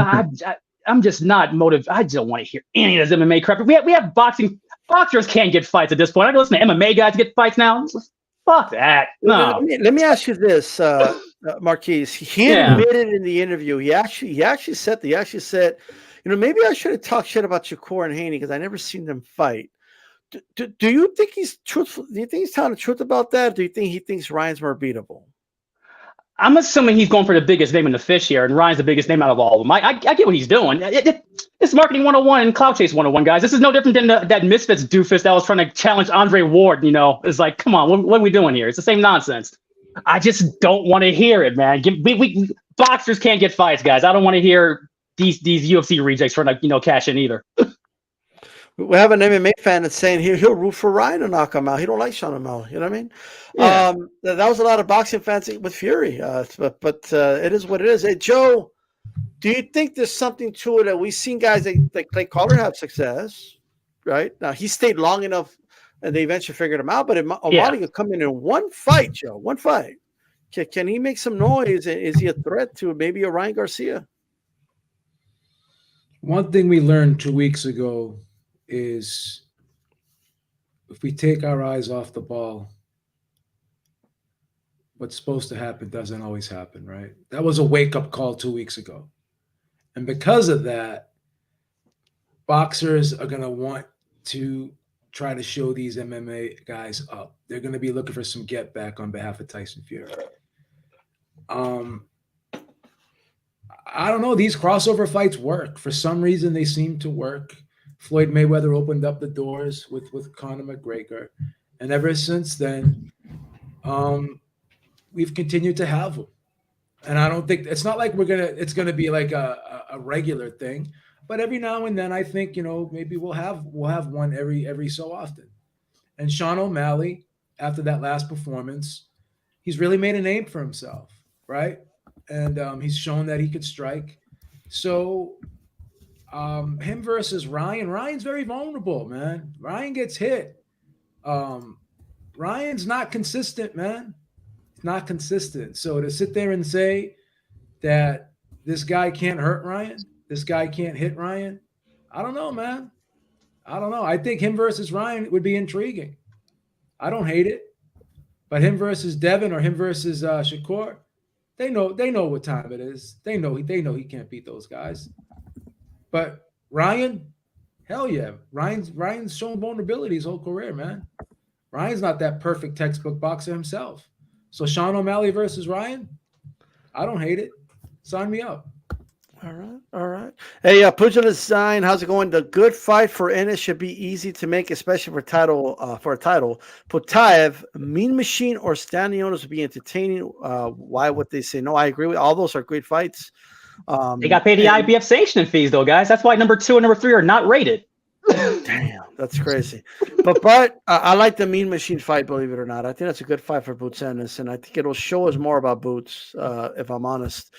I'm just not motivated. I don't want to hear any of this MMA crap. We have boxing. Boxers can't get fights at this point. I can listen to MMA guys get fights now. Fuck that. No.
Let me ask you this, Marquise. He admitted in the interview. He actually said, maybe I should have talked shit about Shakur and Haney because I never seen them fight. Do you think he's truthful? Do you think he's telling the truth about that? Or do you think he thinks Ryan's more beatable?
I'm assuming he's going for the biggest name in the fish here, and Ryan's the biggest name out of all of them. I get what he's doing. It's marketing 101 and clout chase 101, guys. This is no different than that Misfits doofus that was trying to challenge Andre Ward. It's like, come on, what are we doing here? It's the same nonsense. I just don't want to hear it, man. Boxers can't get fights, guys. I don't want to hear these UFC rejects trying to cash in either.
We have an MMA fan that's saying he'll root for Ryan to knock him out. He don't like Sean O'Malley. You know what I mean? Yeah. That was a lot of boxing fans with Fury. But it is what it is. Hey, Joe, do you think there's something to it that we've seen guys like Clay Collard have success, right? Now, he stayed long enough and they eventually figured him out. But O'Malley could come in one fight, Joe, one fight. Can he make some noise? Is he a threat to maybe a Ryan Garcia?
One thing we learned 2 weeks ago is if we take our eyes off the ball, what's supposed to happen doesn't always happen, right? That was a wake-up call 2 weeks ago. And because of that, boxers are going to want to try to show these MMA guys up. They're going to be looking for some get back on behalf of Tyson Fury. I don't know. These crossover fights work. For some reason, they seem to work. Floyd Mayweather opened up the doors with Conor McGregor. And ever since then, we've continued to have them. And I don't think it's not like it's gonna be like a regular thing, but every now and then I think, maybe we'll have one every so often. And Sean O'Malley, after that last performance, he's really made a name for himself, right? And he's shown that he could strike. So him versus Ryan's very vulnerable, man. Ryan gets hit. Ryan's not consistent, man. He's not consistent. So to sit there and say that this guy can't hurt Ryan, this guy can't hit Ryan, I don't know, man. I don't know. I think him versus Ryan would be intriguing. I don't hate it. But him versus Devin or him versus Shakur, they know what time it is. They know he can't beat those guys. But Ryan, hell yeah. Ryan's shown vulnerability his whole career, man. Ryan's not that perfect textbook boxer himself. So Sean O'Malley versus Ryan, I don't hate it. Sign me up.
All right. Hey, Pugilist Design, how's it going? The good fight for Ennis should be easy to make, especially for a title. Potaev, Mean Machine, or Stanionis would be entertaining. Why would they say no? I agree with all those are great fights.
They got paid the IBF sanctioning fees, though, guys. That's why number 2 and number 3 are not rated.
Damn, that's crazy. But I like the Mean Machine fight, believe it or not. I think that's a good fight for Boots Ennis, and I think it'll show us more about Boots, if I'm honest.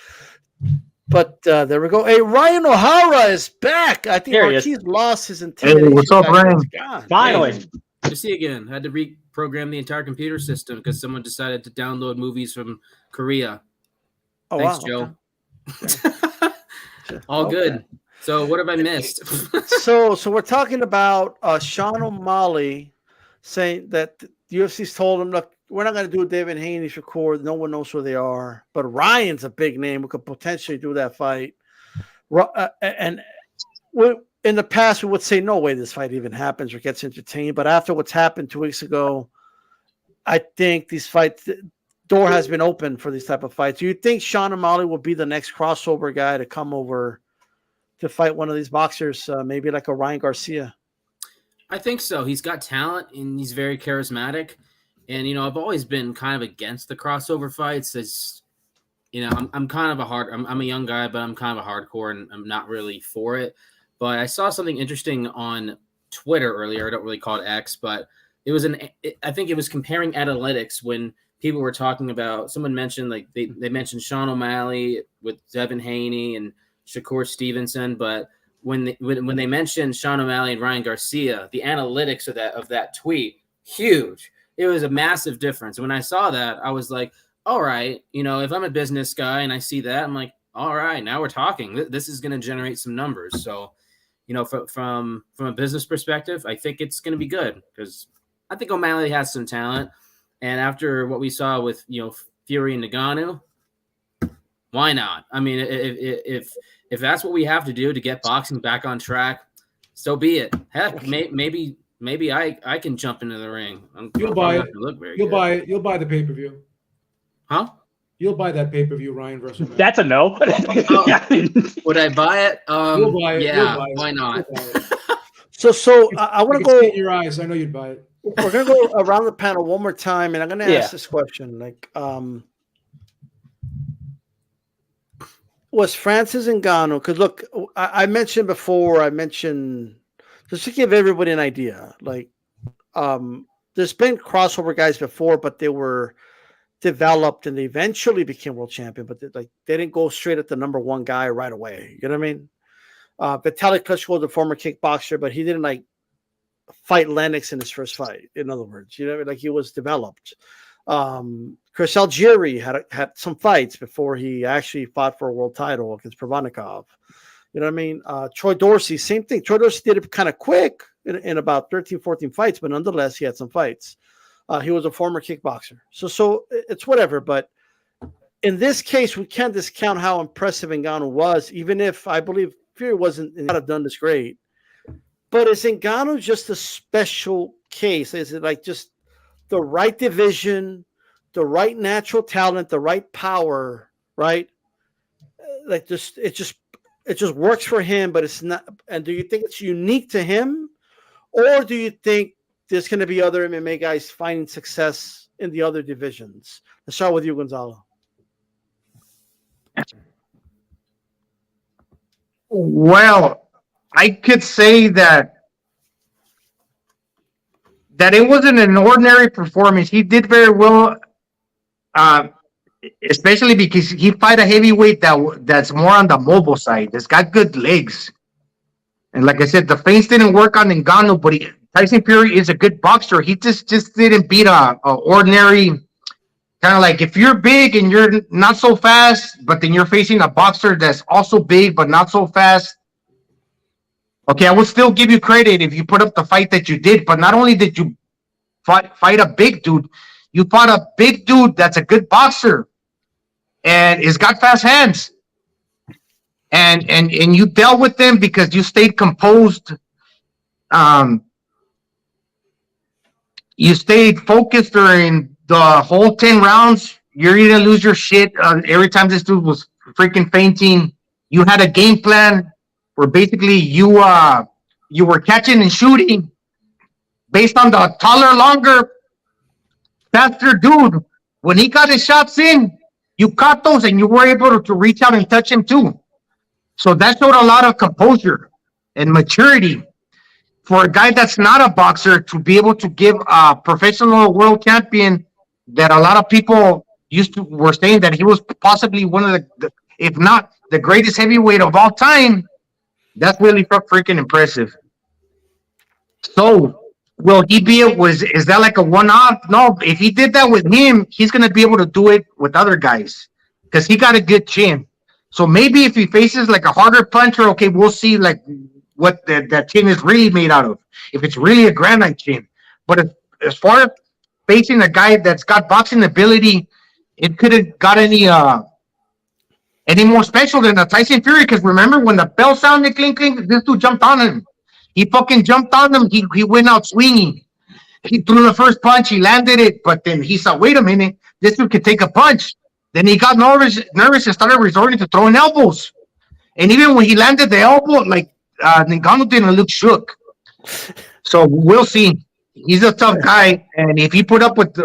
But there we go. Hey, Ryan O'Hara is back. I think Marquis lost his intimidation.
Hey, what's up, Ryan?
Finally.
Good to see you again. Had to reprogram the entire computer system because someone decided to download movies from Korea.
Oh,
Thanks,
wow.
Joe. All good. So what have I missed?
So we're talking about Sean O'Malley saying that the UFC's told him, look, we're not going to do David Haney's record. No one knows who they are. But Ryan's a big name who could potentially do that fight. And in the past, we would say, no way this fight even happens or gets entertained. But after what's happened 2 weeks ago, I think these fights, the door has been open for these type of fights. Do you think Sean O'Malley will be the next crossover guy to come over to fight one of these boxers, maybe like a Ryan Garcia?
I think so. He's got talent and he's very charismatic. And, I've always been kind of against the crossover fights. As I'm kind of I'm a young guy, but I'm kind of a hardcore and I'm not really for it. But I saw something interesting on Twitter earlier. I don't really call it X, but it was I think it was comparing analytics when people were talking about, someone mentioned, like they mentioned Sean O'Malley with Devin Haney and Shakur Stevenson, but when they mentioned Sean O'Malley and Ryan Garcia, the analytics of that tweet, huge. It was a massive difference. When I saw that, I was like, all right, if I'm a business guy and I see that, I'm like, all right, now we're talking. This is going to generate some numbers. So, from a business perspective, I think it's going to be good because I think O'Malley has some talent. And after what we saw with, Fury and Ngannou, why not? I mean, if that's what we have to do to get boxing back on track, so be it. Heck, maybe I can jump into the ring.
You'll buy it. You'll buy it. You'll buy the pay-per-view.
Huh?
You'll buy that pay-per-view, Ryan versus Matt.
That's a no.
Would I buy it?
You'll buy it.
Yeah,
You'll buy it.
why not?
So I want to go
in your eyes. I know you'd buy it.
We're going to go around the panel one more time, and I'm going to ask this question. Like, was Francis Ngannou, because look, I mentioned before, just to give everybody an idea, like, there's been crossover guys before, but they were developed and they eventually became world champion, but they didn't go straight at the number one guy right away. You know what I mean? Vitaly Klitschko was a former kickboxer, but he didn't fight Lennox in his first fight. In other words, he was developed. Chris Algieri had some fights before he actually fought for a world title against Provannikov. You know what I mean? Troy Dorsey, same thing. Troy Dorsey did it kind of quick in about 13, 14 fights, but nonetheless, he had some fights. He was a former kickboxer. So it's whatever. But in this case, we can't discount how impressive Ngannou was, even if I believe Fury not have done this great. But is Ngannou just a special case? Is it just the right division, the right natural talent, the right power, right? It just works for him, but it's not. And do you think it's unique to him, or do you think there's going to be other MMA guys finding success in the other divisions? Let's start with you, Gonzalo.
Well, I could say that it wasn't an ordinary performance. He did very well, especially because he fight a heavyweight that's more on the mobile side. That's got good legs. And like I said, the feints didn't work on Ngannou, but Tyson Fury is a good boxer. He just didn't beat a ordinary, kind of like if you're big and you're not so fast, but then you're facing a boxer that's also big but not so fast. Okay, I would still give you credit if you put up the fight that you did, but not only did you fight a big dude, you fought a big dude that's a good boxer and has got fast hands. And you dealt with them because you stayed composed. You stayed focused during the whole 10 rounds. You're going to lose your shit every time this dude was freaking fainting. You had a game plan where basically you were catching and shooting based on the taller, longer, faster dude. When he got his shots in, you caught those and you were able to reach out and touch him too. So that showed a lot of composure and maturity for a guy that's not a boxer to be able to give a professional world champion that a lot of people were saying that he was possibly one of the, if not the greatest heavyweight of all time. That's really freaking impressive. So will he be is that like a one-off? No, if he did that with him, he's going to be able to do it with other guys because he got a good chin. So maybe if he faces like a harder puncher, okay, we'll see like what that chin is really made out of. If it's really a granite chin. But as far as facing a guy that's got boxing ability, it couldn't got any more special than a Tyson Fury. Because remember when the bell sounded clink clink, this dude jumped on him. He fucking jumped on him. He went out swinging. He threw the first punch. He landed it, but then he saw, wait a minute, this dude could take a punch. Then he got nervous and started resorting to throwing elbows. And even when he landed the elbow, like Ngannou didn't look shook. So we'll see. He's a tough guy, and if he put up with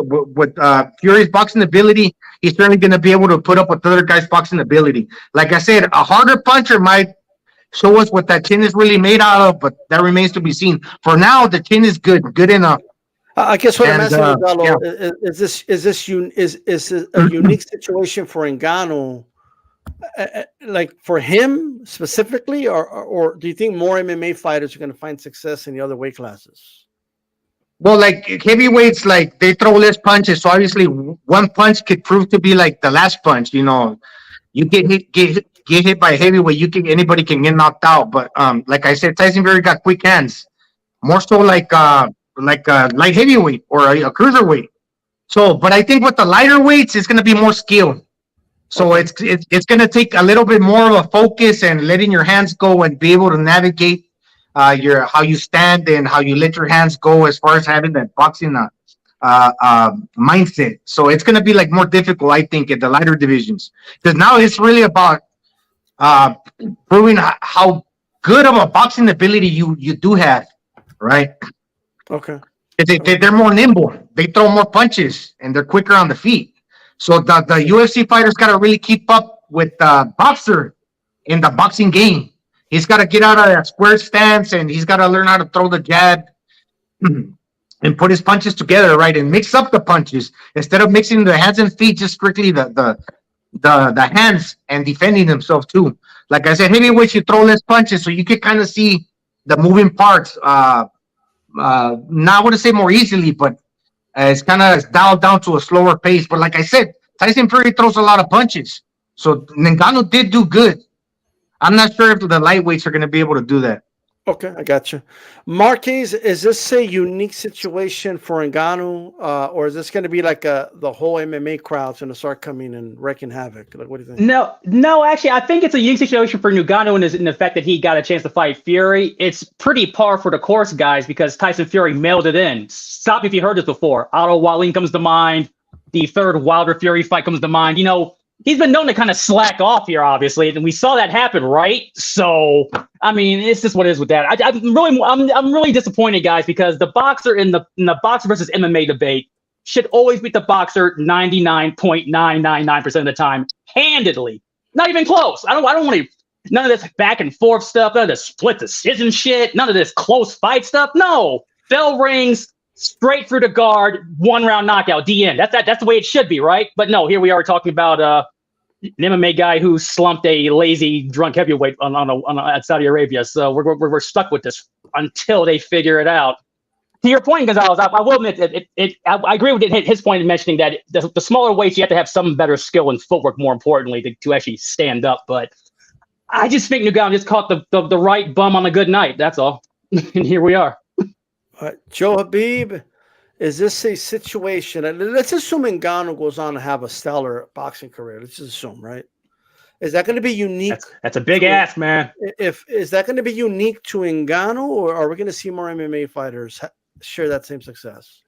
Fury's boxing ability, he's certainly going to be able to put up with the other guy's boxing ability. Like I said, a harder puncher might show us what that chin is really made out of, but that remains to be seen. For now, the chin is good enough.
I guess what I'm asking you, Gallo,
yeah.
is this a unique situation for Ngannou, like for him specifically, or do you think more MMA fighters are going to find success in the other weight classes?
Well, like heavyweights, like they throw less punches, so obviously one punch could prove to be like the last punch. You know, you get hit by a heavyweight, anybody can get knocked out. But like I said, Tyson Fury got quick hands, more so like a light heavyweight or a cruiserweight. So, but I think with the lighter weights, it's going to be more skill. So it's going to take a little bit more of a focus and letting your hands go and be able to navigate how you stand and how you let your hands go as far as having that boxing mindset. So it's going to be like more difficult, I think, at the lighter divisions, because now it's really about proving how good of a boxing ability you do have, right?
Okay.
They're more nimble. They throw more punches and they're quicker on the feet. So the UFC fighters got to really keep up with the boxer in the boxing game. He's got to get out of that square stance and he's got to learn how to throw the jab and put his punches together, right? And mix up the punches instead of mixing the hands and feet, just strictly the hands and defending themselves too. Like I said, heavyweights, you throw less punches so you can kind of see the moving parts. Not want to say more easily, but it's kind of dialed down to a slower pace. But like I said, Tyson Fury throws a lot of punches. So Ngannou did do good. I'm not sure if the lightweights are going to be able to do that.
Okay, I got you. Marquez, is this a unique situation for Ngannou, or is this going to be like the whole MMA crowd's going to start coming and wreaking havoc? Like, what do you think?
No, actually, I think it's a unique situation for Ngannou in the fact that he got a chance to fight Fury. It's pretty par for the course, guys, because Tyson Fury mailed it in. Stop me if you heard this before. Otto Wallin comes to mind. The third Wilder Fury fight comes to mind. You know, he's been known to kind of slack off here, obviously, and we saw that happen, right? So, I mean, it's just what it is with that. I'm really disappointed, guys, because the boxer in the boxer versus MMA debate should always beat the boxer 99.999% of the time, handedly. Not even close. I don't want to. None of this back and forth stuff. None of this split decision shit. None of this close fight stuff. No, bell rings. Straight through the guard, 1 round knockout, the end. That's the way it should be, right? But no, here we are talking about an MMA guy who slumped a lazy drunk heavyweight at Saudi Arabia. So we're stuck with this until they figure it out. To your point, Gonzalez, I will admit I agree with his point in mentioning that the smaller weights you have to have some better skill and footwork, more importantly, to actually stand up. But I just think Ngannou just caught the right bum on a good night. That's all, and here we are.
Joe Habib, is this a situation? Let's assume Ngannou goes on to have a stellar boxing career. Let's just assume, right? Is that going to be unique?
That's a big ask, man.
Is that going to be unique to Ngannou, or are we going to see more MMA fighters share that same success?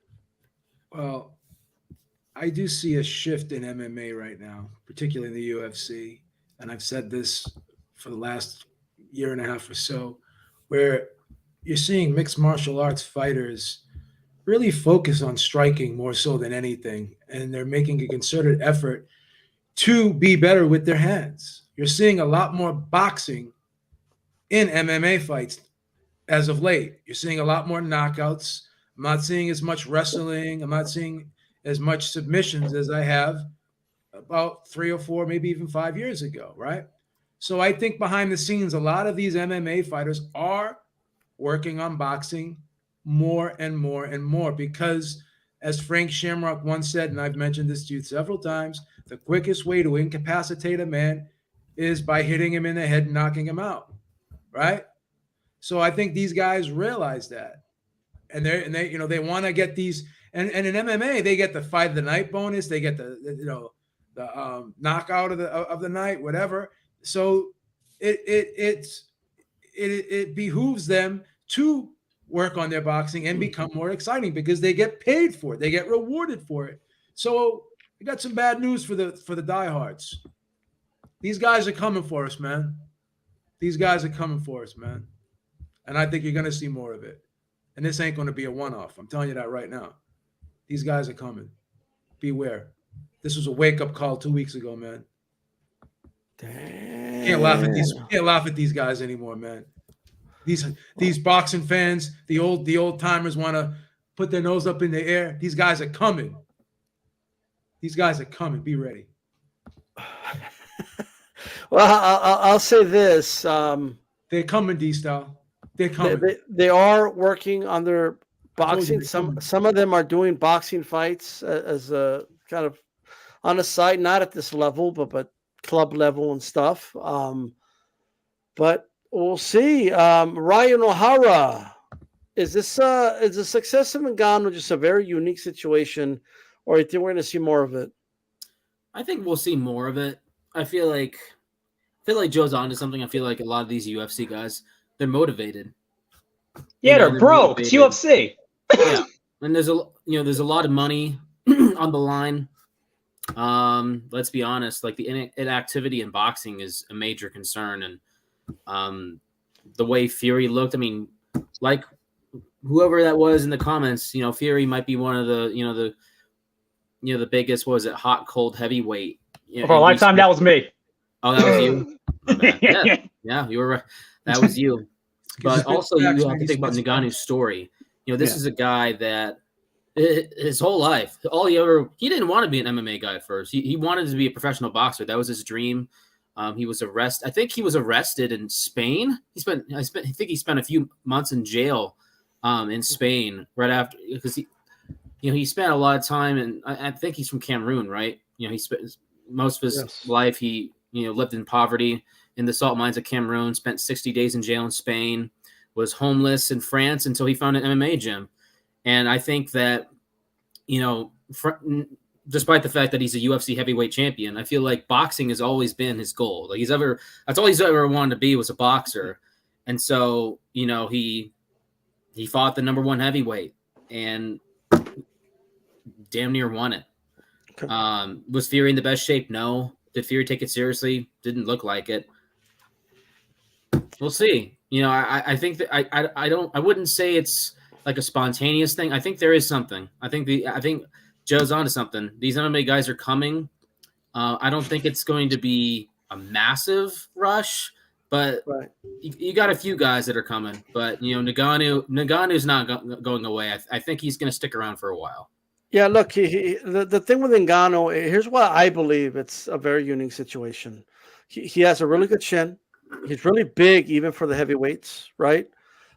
Well, I do see a shift in MMA right now, particularly in the UFC, and I've said this for the last year and a half or so, where you're seeing mixed martial arts fighters really focus on striking more so than anything, and they're making a concerted effort to be better with their hands. You're seeing a lot more boxing in MMA fights as of late. You're seeing a lot more knockouts. I'm not seeing as much wrestling. I'm not seeing as much submissions as I have about 3 or 4, maybe even 5 years ago, right? So I think behind the scenes, a lot of these MMA fighters are working on boxing more and more and more, because as Frank Shamrock once said, and I've mentioned this to you several times, the quickest way to incapacitate a man is by hitting him in the head and knocking him out, right? So I think these guys realize that, and they want to get these. And in MMA, they get the fight of the night bonus. They get the knockout of the night, whatever. So it behooves them to work on their boxing and become more exciting because they get paid for it. They get rewarded for it. So we got some bad news for the diehards. These guys are coming for us, man. These guys are coming for us, man. And I think you're going to see more of it. And this ain't going to be a one-off. I'm telling you that right now. These guys are coming. Beware. This was a wake-up call 2 weeks ago, man.
Damn.
Can't laugh at these guys anymore, man. These boxing fans, the old timers want to put their nose up in the air. These guys are coming. These guys are coming. Be ready.
Well, I'll say this.
They're coming, D-Style. They're coming.
They are working on their
told you
boxing.
they're
Some
coming.
of them are doing boxing fights as a kind of on the side, not at this level, but club level and stuff. But we'll see. Ryan O'Hara, is the success of Ngannou just a very unique situation, or do you think we're going to see more of it?
I think we'll see more of it. I feel like Joe's onto something. I feel like a lot of these UFC guys, they're motivated.
Yeah, they're broke. It's UFC.
Yeah, and there's a lot of money on the line. Let's be honest. Like the inactivity in boxing is a major concern, and the way Fury looked. I mean, like whoever that was in the comments, Fury might be one of the the biggest. What was it? Hot, cold, heavyweight.
For a lifetime, that was me.
Oh, that was you. Yeah, you were right. That was you. But also, you have to think about Ngannou's story. This is a guy that his whole life, he didn't want to be an MMA guy at first. He wanted to be a professional boxer. That was his dream. He was arrested. I think he was arrested in Spain. I think he spent a few months in jail in Spain right after, because he spent a lot of time, and I think he's from Cameroon, right? He spent most of his life, he lived in poverty in the salt mines of Cameroon, spent 60 days in jail in Spain, was homeless in France until he found an MMA gym. And I think that, despite the fact that he's a UFC heavyweight champion, I feel like boxing has always been his goal. Like that's all he's ever wanted to be, was a boxer. And so, he fought the number one heavyweight and damn near won it. Okay. Was Fury in the best shape? No. Did Fury take it seriously? Didn't look like it. We'll see. I think that I wouldn't say it's like a spontaneous thing. I think there is something. I think Joe's onto something. These MMA guys are coming. I don't think it's going to be a massive rush, but you got a few guys that are coming. But Ngannou's not going away. I think he's going to stick around for a while.
Yeah, look, the thing with Ngannou, here's why I believe it's a very unique situation. He has a really good chin. He's really big, even for the heavyweights, right?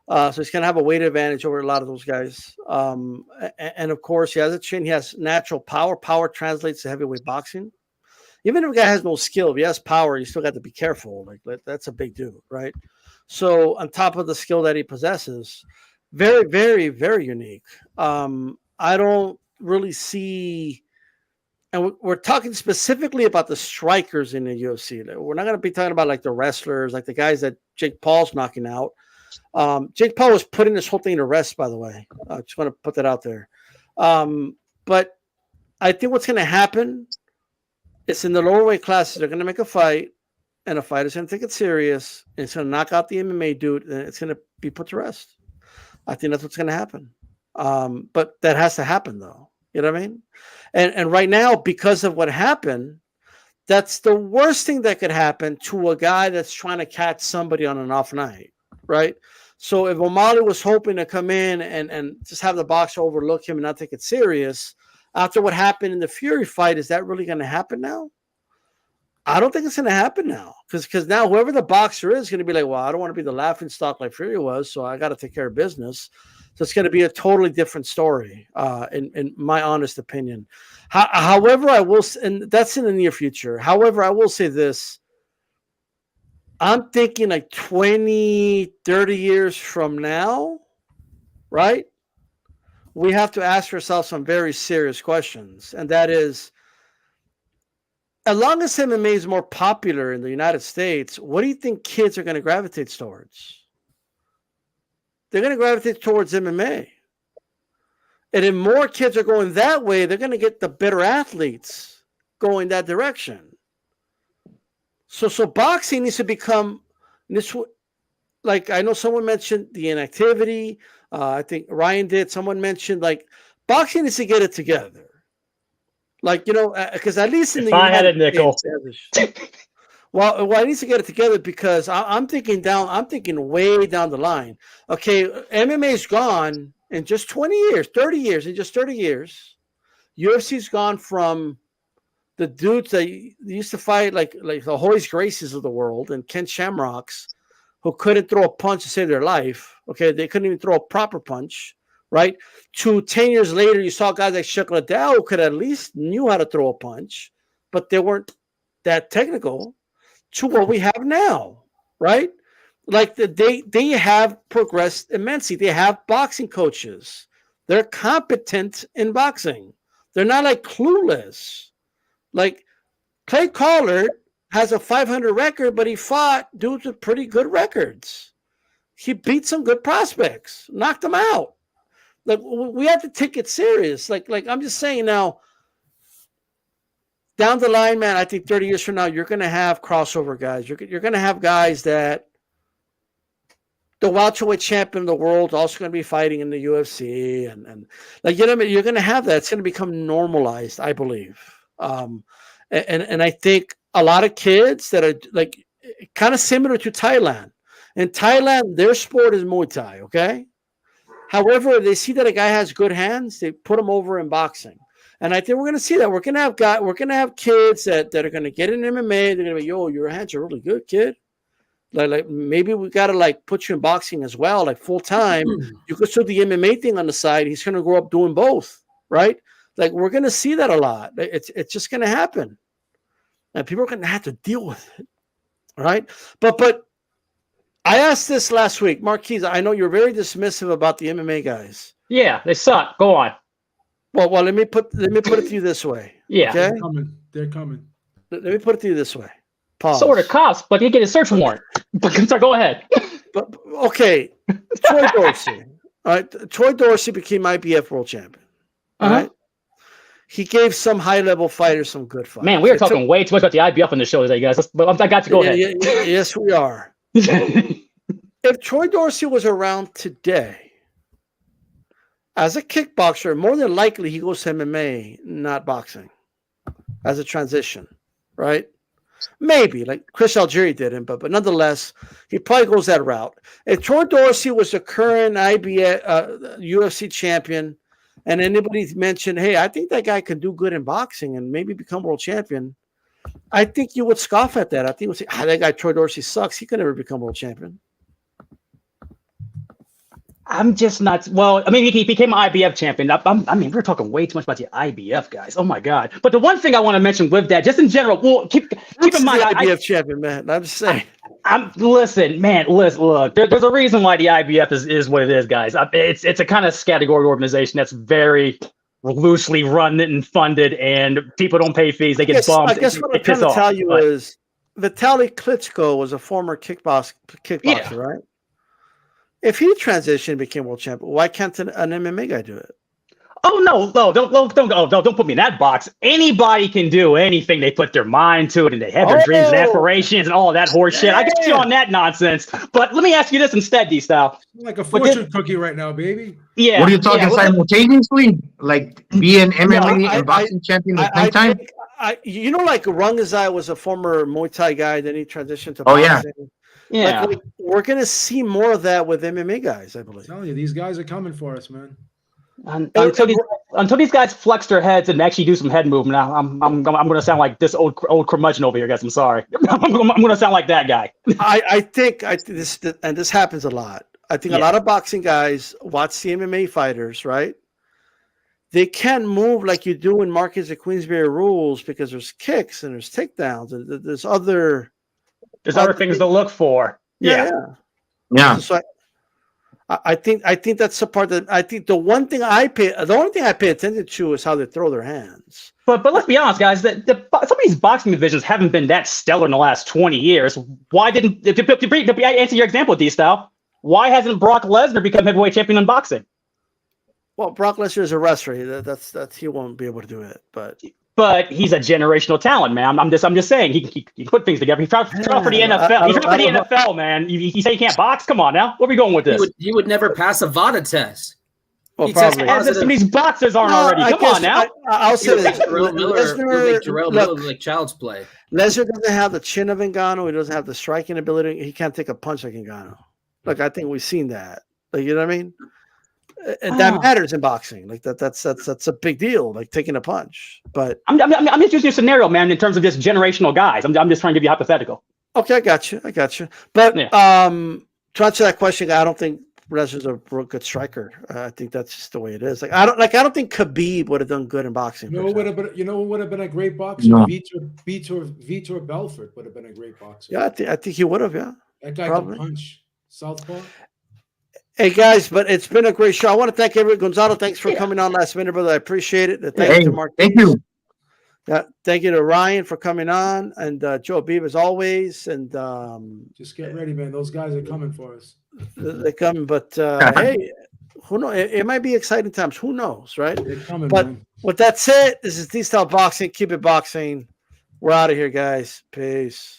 So he's going to have a weight advantage over a lot of those guys. And of course, he has a chin. He has natural power. Power translates to heavyweight boxing. Even if a guy has no skill, if he has power, you still got to be careful. Like that's a big dude, right? So on top of the skill that he possesses, very, very, very unique. I don't really see, and we're talking specifically about the strikers in the UFC. We're not going to be talking about like the wrestlers, like the guys that Jake Paul's knocking out. Jake Paul was putting this whole thing to rest, by the way. I just want to put that out there. But I think what's going to happen is in the lower weight classes, they're going to make a fight, and a fighter's going to take it serious, and it's going to knock out the MMA dude, and it's going to be put to rest. I think that's what's going to happen. But that has to happen, though. You know what I mean? And right now, because of what happened, that's the worst thing that could happen to a guy that's trying to catch somebody on an off night, right? So if O'Malley was hoping to come in and just have the boxer overlook him and not take it serious, after what happened in the Fury fight, is that really going to happen now? I don't think it's going to happen now, because now whoever the boxer is going to be like, well, I don't want to be the laughing stock like Fury was, so I got to take care of business. So it's going to be a totally different story, in my honest opinion. However, I will, and that's in the near future. However, I will say this: I'm thinking like 20, 30 years from now, right? We have to ask ourselves some very serious questions. And that is, as long as MMA is more popular in the United States, what do you think kids are going to gravitate towards? They're going to gravitate towards MMA. And if more kids are going that way, they're going to get the better athletes going that direction. So boxing needs to become this. Like, I know someone mentioned the inactivity. I think Ryan did. Someone mentioned like boxing needs to get it together. Like, you know, because at least in
If
the
I had a
United
nickel.
States, well, I need to get it together because I'm thinking way down the line. Okay, MMA's gone in just 20 years, 30 years, in just 30 years. UFC's gone from the dudes that used to fight like the Royce Gracies of the world and Ken Shamrocks, who couldn't throw a punch to save their life. Okay, they couldn't even throw a proper punch, right? To 10 years later, you saw guys like Chuck Liddell who could at least knew how to throw a punch, but they weren't that technical. To what we have now, right? Like they have progressed immensely. They have boxing coaches. They're competent in boxing. They're not like clueless. Like Clay Collard has a 500 record, but he fought dudes with pretty good records. He beat some good prospects, knocked them out. Like, we have to take it serious. Like I'm just saying now, down the line, man, I think 30 years from now, you're going to have crossover guys. You're going to have guys that the welterweight champion of the world is also going to be fighting in the UFC. And like, you know what I mean? You're going to have that. It's going to become normalized, I believe. And I think a lot of kids that are like kind of similar to Thailand. In Thailand, their sport is Muay Thai, okay? However, if they see that a guy has good hands, they put him over in boxing. And I think we're going to see that. We're going to have kids that are going to get in MMA. They're going to be, yo, your hands are really good, kid. Like maybe we got to like put you in boxing as well, like full time. You could do the MMA thing on the side. He's going to grow up doing both, right? Like we're going to see that a lot. It's just going to happen, and people are going to have to deal with it, right? But I asked this last week, Marquise. I know you're very dismissive about the MMA guys.
Yeah, they suck. Go on.
Well, let me put it to you this way.
Yeah.
Okay.
They're coming.
Let me put it to you this way. Pause.
So are the cops, but he get a search warrant. But sorry, go ahead.
But okay, Troy Dorsey. All right, Troy Dorsey became IBF world champion. All right. He gave some high-level fighters some good fights.
Man, we are talking way too much about the IBF on the show today, guys. But I got to go ahead.
Yes, we are. If Troy Dorsey was around today, as a kickboxer, more than likely he goes to MMA, not boxing, as a transition, right? Maybe, like Chris Algieri didn't, but nonetheless, he probably goes that route. If Troy Dorsey was the current IBF UFC champion, and anybody mentioned, hey, I think that guy can do good in boxing and maybe become world champion, I think you would scoff at that. I think you would say, that guy Troy Dorsey sucks. He could never become world champion.
I'm just not. Well, I mean, he became an IBF champion. I mean, we're talking way too much about the IBF guys. Oh my god! But the one thing I want to mention with that, just in general, well, keep in mind,
IBF champion, man. I'm just saying.
Listen, look. There's a reason why the IBF is what it is, guys. It's a kind of category organization that's very loosely run and funded, and people don't pay fees. They get bumped.
I guess what I'm trying to tell you is Vitaly Klitschko was a former kickboxer, right? If he transitioned and became world champion, why can't an MMA guy do it?
Oh no, don't put me in that box. Anybody can do anything they put their mind to it, and they have their dreams and aspirations and all of that horse shit. I get you on that nonsense. But let me ask you this instead, D-Style.
Like a fortune cookie right now, baby.
Yeah.
What are you talking simultaneously? Like being MMA and boxing champion at the same time?
You know, like Rungazai was a former Muay Thai guy, then he transitioned to boxing.
Yeah.
Like, we're going to see more of that with MMA guys, I believe.
I'm telling you, these guys are coming for us, man.
Until these guys flex their heads and actually do some head movement, I'm going to sound like this old curmudgeon over here, guys. I'm sorry. I'm going to sound like that guy.
I think this happens a lot. I think a lot of boxing guys watch the MMA fighters, right? They can't move like you do in Marquez of Queensberry rules because there's kicks and there's takedowns and there's other
There's other things to look for. Yeah.
Yeah.
So I think that's the part that I think the only thing I pay attention to is how they throw their hands.
But let's be honest, guys. Some of these boxing divisions haven't been that stellar in the last 20 years. Why didn't to answer your example, D-Style? Why hasn't Brock Lesnar become heavyweight champion in boxing?
Well, Brock Lesnar is a wrestler. That's he won't be able to do it. But
he's a generational talent, man. I'm just saying he put things together. He's out for the NFL. He's out for the NFL, man. You say he can't box? Come on now. Where are we going with this?
He would never pass a VADA test.
Well, probably.
As if these boxers aren't already. Come on now.
I'll say this.
Jarrell Miller like child's play.
Lesnar doesn't have the chin of Ngannou. He doesn't have the striking ability. He can't take a punch like Ngannou. Like, I think we've seen that. Like, you know what I mean? And that matters in boxing. Like that's a big deal. Like taking a punch. But
I'm just using a scenario, man, in terms of just generational guys. I'm just trying to give you a hypothetical.
Okay, I got you. But to answer that question, I don't think Lesnar's a real good striker. I think that's just the way it is. I don't think Khabib would have done good in boxing.
You know what would have been a great boxer?
No.
Vitor Belfort would have been a great boxer.
Yeah, I think he would have. Yeah,
that guy
probably.
can punch. Southpaw.
Hey guys, but it's been a great show. I want to thank everyone. Gonzalo, thanks for coming on last minute, brother. I appreciate it. Thank you to Mark.
Thank you.
Yeah, thank you to Ryan for coming on, and Joe Beeb as always. And
just get ready, man. Those guys are coming for us.
They're coming, but hey, who knows? It might be exciting times. Who knows, right?
They're coming,
but
man.
with that said, this is D-Style Boxing. Keep it boxing. We're out of here, guys. Peace.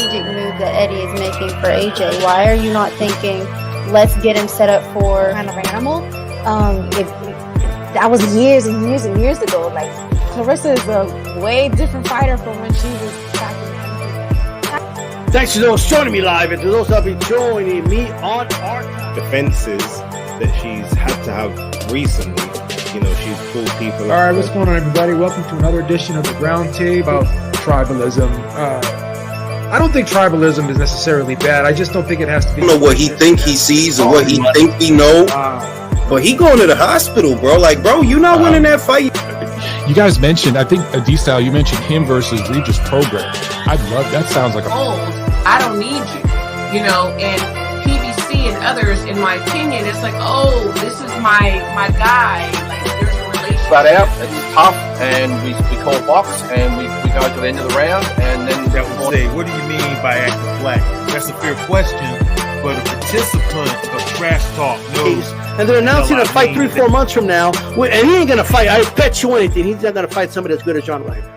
Move that Eddie is making for AJ. Why are you not thinking, let's get him set up for
kind of animal? That was years and years and years ago. Like, Clarissa is a way different fighter from when she was back in.
Thanks to those joining me live and to those that will be joining me on our
defenses that she's had to have recently. You know, she's pulled people.
All right, what's going on, everybody? Welcome to another edition of the RoundTable about tribalism. I don't think tribalism is necessarily bad. I just don't think it has to be.
I don't know what he think he sees or what he think he know. But he going to the hospital, bro. Like, bro, you not winning that fight.
You guys mentioned, I think, D-Style, you mentioned him versus Regis Prograis. I'd love that. Sounds like a
old. I don't need you, you know, and PBC and others, in my opinion, it's like, oh, this is my guy. Like, there's a relationship.
Flat out, it's tough, and we call box, and we go to the end of the round, and then
that would say, what do you mean by acting black? That's a fair question, but a participant of trash talk knows.
And they're announcing a fight 3-4 months from now, and he ain't gonna fight. I bet you anything, he's not gonna fight somebody as good as John Ryder.